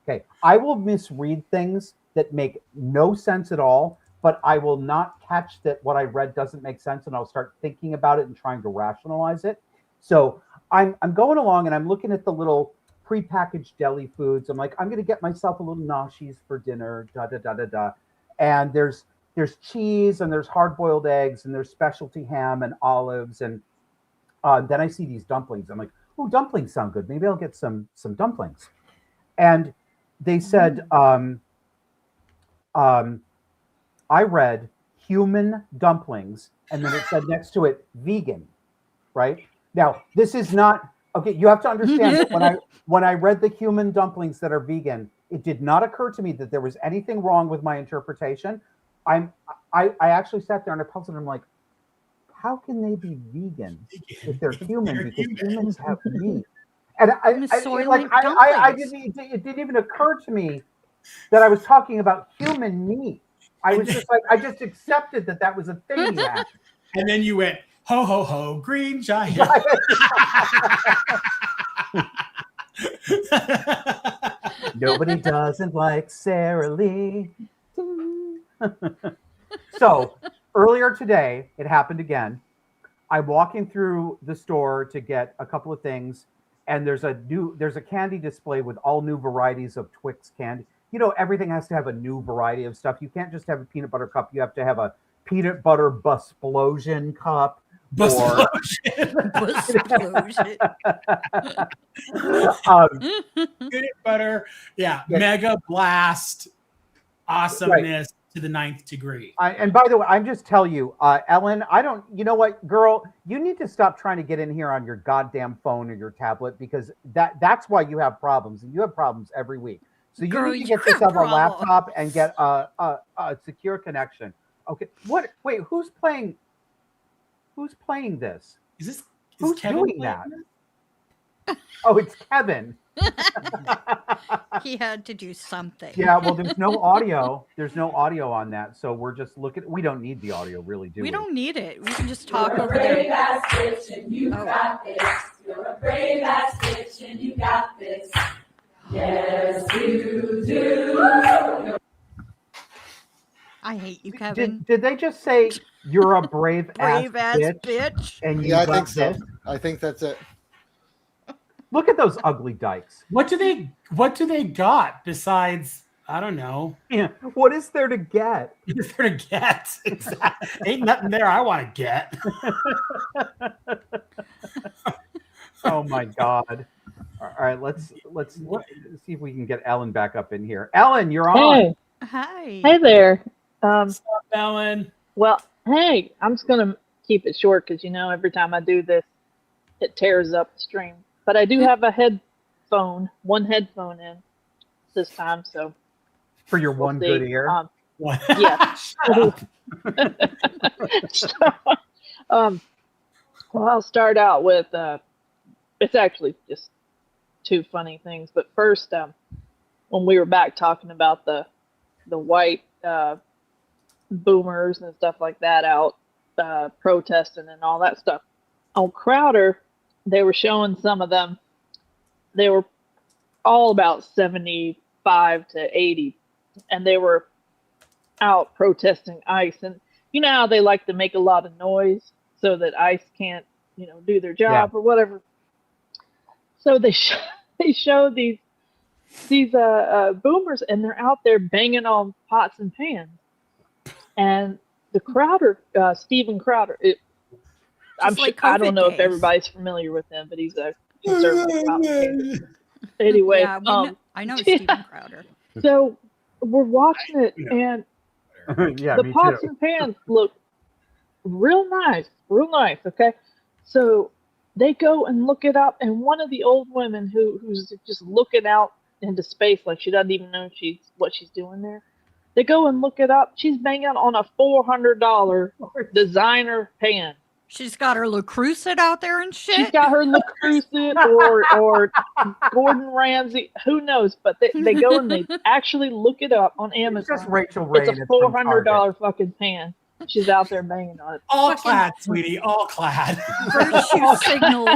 Okay, I will misread things that make no sense at all, but I will not catch that what I read doesn't make sense, and I'll start thinking about it and trying to rationalize it. So I'm going along and I'm looking at the little prepackaged deli foods. I'm like, I'm going to get myself a little gnocchis for dinner, and there's cheese and there's hard-boiled eggs and there's specialty ham and olives, and then I see these dumplings. I'm like, oh, dumplings sound good. Maybe I'll get some dumplings. And they said, I read human dumplings, and then it said next to it vegan, right? Now, this is not okay. You have to understand that when I read the human dumplings that are vegan, it did not occur to me that there was anything wrong with my interpretation. I actually sat there and I puzzled. I'm like, how can they be vegan if they're human? Because humans have meat. And it didn't even occur to me that I was talking about human meat. I was just like, I just accepted that was a thing you had. And then you went, ho, ho, ho, green giant. Nobody doesn't like Sarah Lee. So earlier today, it happened again. I'm walking through the store to get a couple of things, and there's a candy display with all new varieties of Twix candy. You know, everything has to have a new variety of stuff. You can't just have a peanut butter cup. You have to have a peanut butter Busplosion cup. Peanut butter, mega blast, awesomeness to the 9th degree. And by the way, I'm just telling you, Ellen, you know what, girl, you need to stop trying to get in here on your goddamn phone or your tablet, because that's why you have problems, and you have problems every week. So you need to get this on a laptop and get a secure connection. Okay. What? Wait, who's playing this? Who's Kevin doing that? Oh, it's Kevin. He had to do something. Yeah, well, there's no audio. There's no audio on that, so we're just looking. We don't need the audio, really, do we? We don't need it. We can just talk You're over a brave there. ass bitch and you got this. You're a brave ass bitch and you got this. Yes, you do. I hate you, Kevin. Did they just say you're a brave ass bitch? bitch? And you Yeah, I got think so. this? I think that's it. Look at those ugly dykes. What do they got besides, I don't know. Yeah. What is there to get? What is there to get? Ain't nothing there I want to get. Oh my God. All right, let's see if we can get Ellen back up in here. Ellen, you're on. Hey. Hi. Hey there. What's up, Ellen? Well, hey, I'm just going to keep it short because, every time I do this, it tears up the stream. But I do have one headphone in this time. So For your we'll one see. good ear. Yeah. Well, I'll start out with, it's actually just two funny things. But first, when we were back talking about the white boomers and stuff like that out protesting and all that stuff. On Crowder, they were showing some of them. They were all about 75 to 80, and they were out protesting ICE. And you know how they like to make a lot of noise so that ICE can't, do their job or whatever. So they show these boomers, and they're out there banging on pots and pans. And the Crowder, Stephen Crowder, I don't know if everybody's familiar with him, but he's a conservative commentator. Anyway, I know Stephen Crowder. So we're watching it, and the pots and pans look real nice. Okay, so they go and look it up, and one of the old women who's just looking out into space like she doesn't even know what she's doing there. They go and look it up. She's banging on a $400 designer pan. She's got her Le Creuset out there and shit. She's got her Le Creuset or Gordon Ramsay. Who knows? But they go and they actually look it up on Amazon. It's just Rachel Ray. It's a $400 fucking pan. She's out there banging on it. All clad, sweetie. All clad. Virtue signal.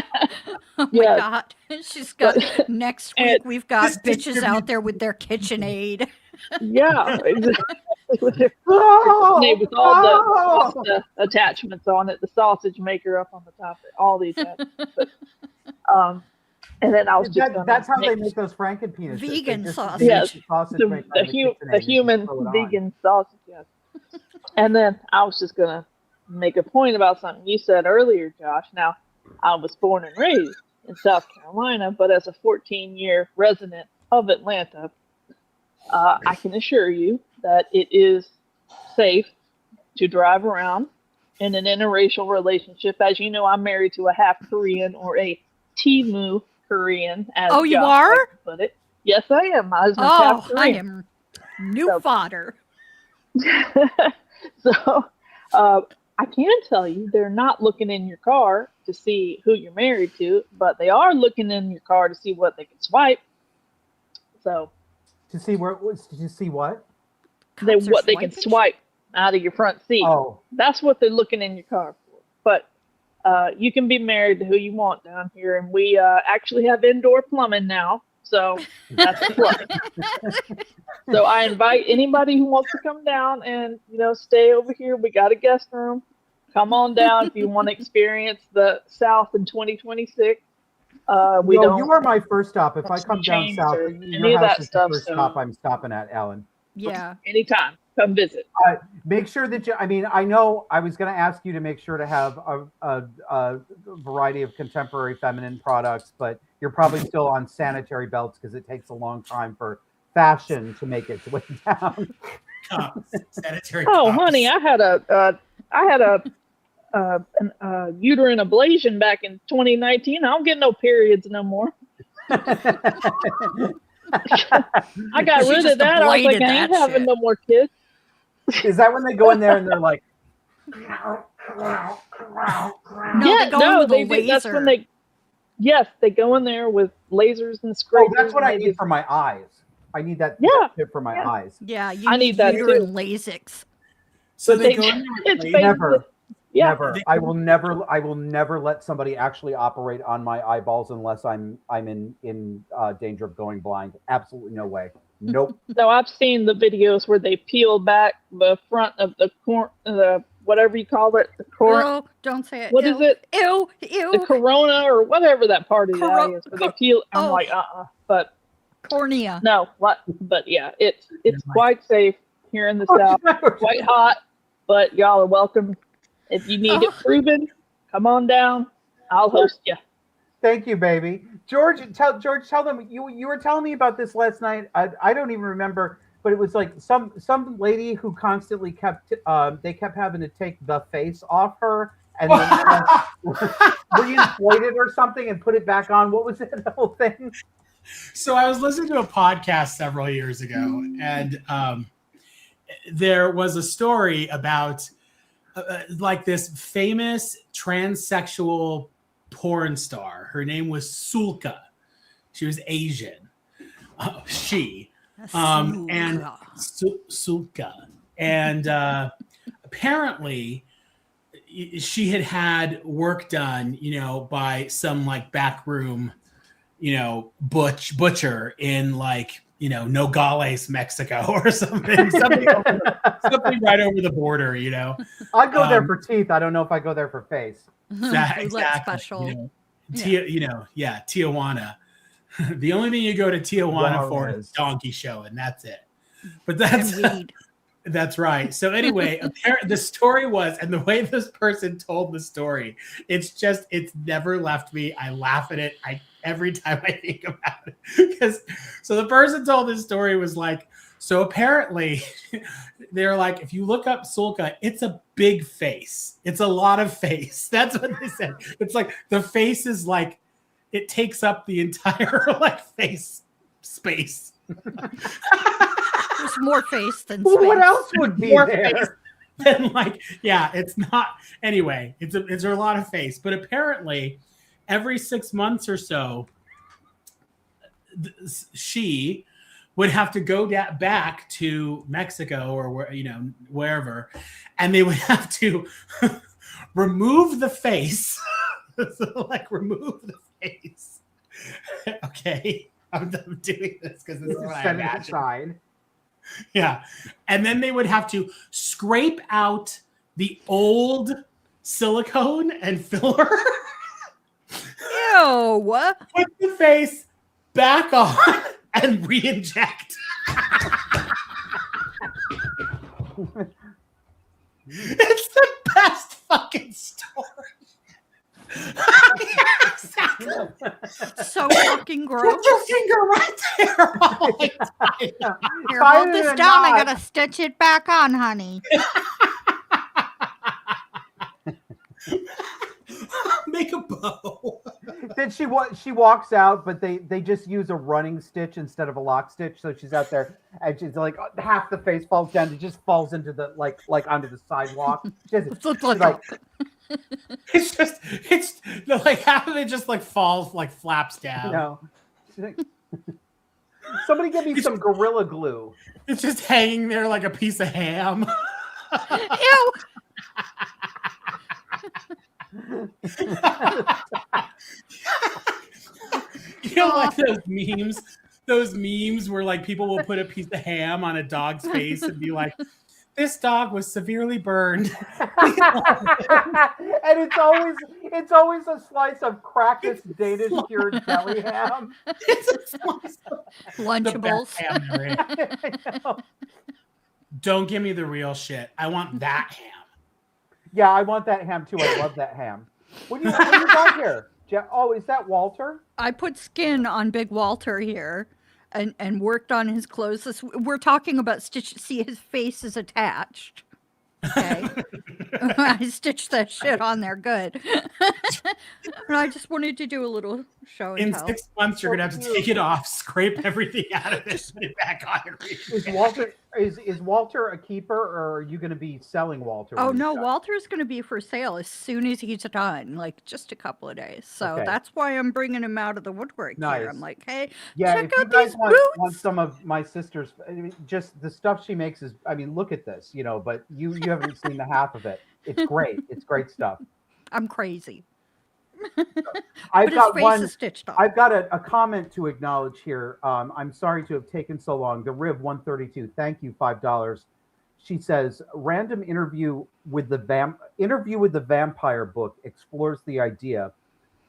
Oh my God. She's got next week. We've got bitches out there with their KitchenAid. Yeah, exactly. With all the attachments on it, the sausage maker up on the top, all these. But, and then I was that's how they make those Frankenpenises. Vegan sausage. Yes, sausage the human vegan sausage. Yes. And then I was just gonna make a point about something you said earlier, Josh. Now, I was born and raised in South Carolina, but as a 14-year resident of Atlanta, I can assure you that it is safe to drive around in an interracial relationship. As you know, I'm married to a half Korean or a Timu Korean, as Oh, you Josh are? likes to put it. Yes, I am. My husband's Oh, half I Korean. am new fodder. So I can tell you they're not looking in your car to see who you're married to, but they are looking in your car to see what they can swipe. So To see what? what they can swipe out of your front seat. Oh. That's what they're looking in your car for. But you can be married to who you want down here, and we actually have indoor plumbing now, so that's a plus. So I invite anybody who wants to come down and stay over here. We got a guest room. Come on down if you want to experience the South in 2026. You are my first stop. If I come down south, your house is the first stop I'm stopping at, Ellen. Yeah. Anytime. Come visit. Make sure that I know I was going to ask you to make sure to have a variety of contemporary feminine products, but you're probably still on sanitary belts because it takes a long time for fashion to make its way down. Sanitary. Oh, honey, I had a uterine ablation back in 2019. I don't get no periods no more. I got rid of that. I was like, I ain't having no more kids. Is that when they go in there and they're like, that's when they. Yes, they go in there with lasers and scrapers. Oh, that's what I need for my eyes. I need that tip for my eyes. Yeah, I need that too. Lasix. So they go in Never. Yeah. Never. I will never let somebody actually operate on my eyeballs unless I'm in danger of going blind. Absolutely no way. Nope. No, I've seen the videos where they peel back the front of the whatever you call it, the Ew, don't say it. What is it? Ew. The corona or whatever that part of the eye is, where they peel. I'm like, but cornea. No, what? But yeah, it's quite safe here in the South. Quite hot, but y'all are welcome. If you need it proven, come on down. I'll host you. Thank you, baby. George, tell them you were telling me about this last night. I don't even remember, but it was like some lady who constantly kept having to take the face off her and then reinflate it or something and put it back on. What was it, the whole thing? So I was listening to a podcast several years ago, and there was a story about like this famous transsexual porn star. Her name was Sulka. She was Asian. And Sulka. And apparently she had work done, by some like backroom, butcher in like, Nogales, Mexico or something. Something right over the border, I'd go there for teeth. I don't know if I go there for face. Exactly. Special. Tijuana. The only thing you go to Tijuana for is donkey show, and that's it. But that's right. So anyway, the story was, and the way this person told the story, it's never left me. I laugh at it. Every time I think about it. So the person told this story was like, so apparently they're like, if you look up Sulka, it's a big face. It's a lot of face. That's what they said. It's like the face is like, it takes up the entire like face space. There's more face than space. What else would be more there? Than like, yeah, it's not. Anyway, it's a lot of face. But apparently every 6 months or so, she would have to go back to Mexico or wherever, and they would have to remove the face. So, like, remove the face. Okay, I'm doing this because this is what I imagine. Yeah, and then they would have to scrape out the old silicone and filler. Ew! Put the face back on and re-inject. It's the best fucking story. Yeah, exactly. So fucking gross. Put your finger right there. Here, hold this down. I gotta stitch it back on, honey. Make a bow. Then she walks out, but they just use a running stitch instead of a lock stitch. So she's out there, and she's like half the face falls down. It just falls into the like onto the sidewalk. She's like, It's like half of it just like falls, like flaps down. no. She's like, somebody give me some Gorilla Glue. It's just hanging there like a piece of ham. Ew. You know, like those memes where like people will put a piece of ham on a dog's face and be like, this dog was severely burned. And it's always a slice of Krakus Danish cured deli ham. It's a slice of Lunchables. the best ham there is. Don't give me the real shit. I want that ham. Yeah, I want that ham too. I love that ham. What do you got here? Oh, is that Walter? I put skin on Big Walter here and worked on his clothes. We're talking about stitch. See, his face is attached. Okay. I stitched that shit on there good. And I just wanted to do a little show and In tell. 6 months, you're going to have to take it off, scrape everything out of it, put it back on. Is Walter a keeper, or are you going to be selling Walter? Oh no, Walter's going to be for sale as soon as he's done, like just a couple of days. So Okay. that's why I'm bringing him out of the woodwork here. Nice. I'm like, hey, Yeah, check if you out guys these want boots. some of my sister's, I mean, just the stuff she makes is, I mean, look at this, you know, but you haven't seen the half of it. It's great. It's great stuff. I'm crazy. I've But his got face one. is stitched off. I've got a comment to acknowledge here. I'm sorry to have taken so long. The Riv 132. Thank you, $5. She says, random interview with the vampire book explores the idea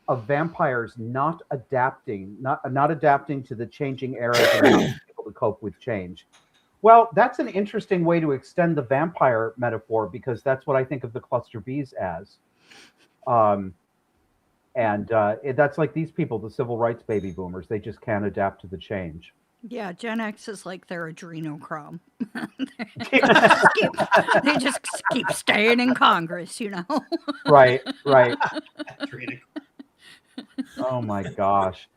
of vampires not adapting to the changing era and not being able to cope with change. Well, that's an interesting way to extend the vampire metaphor, because that's what I think of the cluster bees as. That's like these people, the civil rights baby boomers. They just can't adapt to the change. Yeah, Gen X is like their adrenochrome. They just keep staying in Congress, you know? Right. Oh my gosh.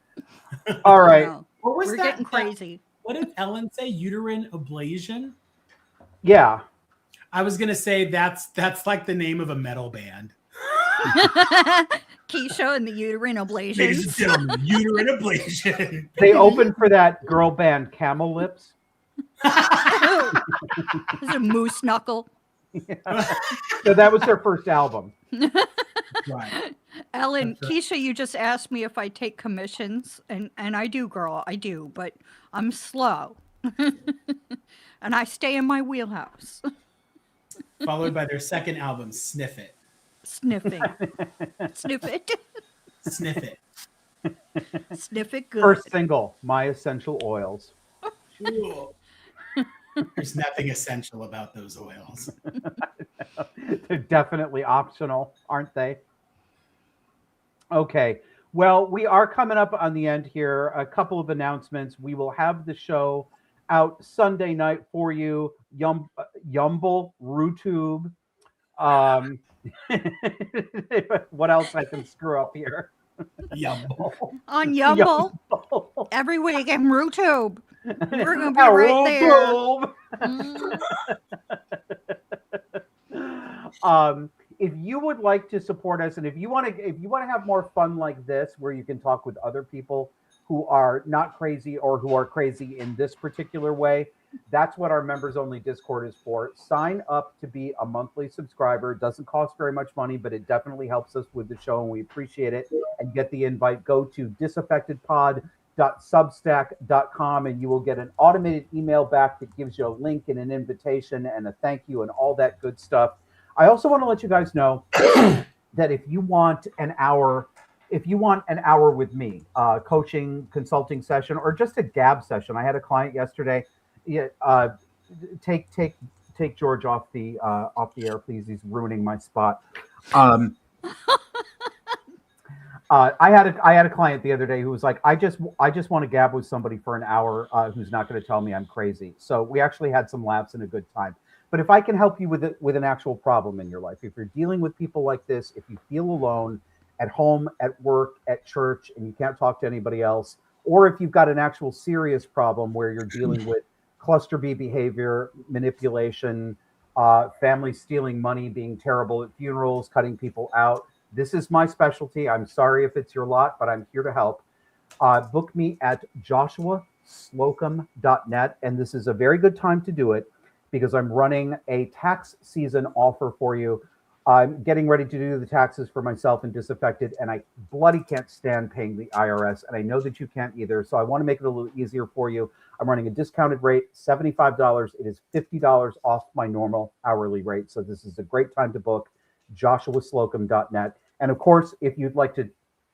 All right. No, What was we're that? getting crazy. What did Ellen say? Uterine ablation? Yeah. I was going to say that's like the name of a metal band. Keisha and the uterine Ladies and ablations. gentlemen, uterine ablation. They opened for that girl band Camel Lips. It's a moose knuckle. So that was their first album. Right. Ellen, Keisha, you just asked me if I take commissions, and I do, girl, I do, but I'm slow. And I stay in my wheelhouse. Followed by their second album, Sniff It. Sniffing. Sniff it. Sniff It. Sniff it good. First single, My Essential Oils. Cool. There's nothing essential about those oils. They're definitely optional, aren't they? Okay. Well, we are coming up on the end here. A couple of announcements. We will have the show out Sunday night for you. Yumble, RooTube. What else I can screw up here? Yumble. On Yumble. Every week in RooTube. We're going to be right there. If you would like to support us, and if you want to have more fun like this, where you can talk with other people who are not crazy or who are crazy in this particular way, that's what our members only Discord is for. Sign up to be a monthly subscriber. It doesn't cost very much money, but it definitely helps us with the show, and we appreciate it. And get the invite. Go to disaffectedpod.substack.com, and you will get an automated email back that gives you a link and an invitation and a thank you and all that good stuff. I also want to let you guys know that if you want an hour with me, coaching, consulting session, or just a gab session. I had a client yesterday. Take George off the air, please. He's ruining my spot. I had a client the other day who was like, I just want to gab with somebody for an hour who's not going to tell me I'm crazy. So we actually had some laughs and a good time. But if I can help you with an actual problem in your life, if you're dealing with people like this, if you feel alone, at home, at work, at church, and you can't talk to anybody else, or if you've got an actual serious problem where you're dealing with cluster B behavior, manipulation, family stealing money, being terrible at funerals, cutting people out, this is my specialty. I'm sorry if it's your lot, but I'm here to help. Book me at joshuaslocum.net, and this is a very good time to do it because I'm running a tax season offer for you. I'm getting ready to do the taxes for myself and Disaffected, and I bloody can't stand paying the IRS, and I know that you can't either, so I want to make it a little easier for you. I'm running a discounted rate, $75. It is $50 off my normal hourly rate, so this is a great time to book, joshuaslocum.net. And of course, if you'd like to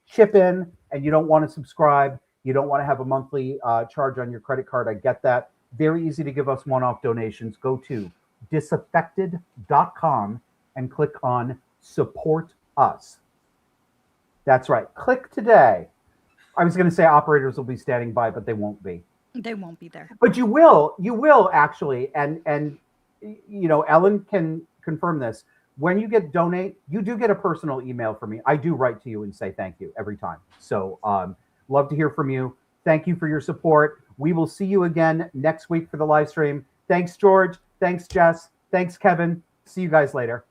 chip in and you don't want to subscribe, you don't want to have a monthly charge on your credit card, I get that. Very easy to give us one-off donations. Go to disaffected.com and click on support us. That's right. Click today. I was going to say operators will be standing by, but they won't be. They won't be there. But you will actually. And you know, Ellen can confirm this. When you get donate, you do get a personal email from me. I do write to you and say thank you every time. So love to hear from you. Thank you for your support. We will see you again next week for the live stream. Thanks, George. Thanks, Jess. Thanks, Kevin. See you guys later.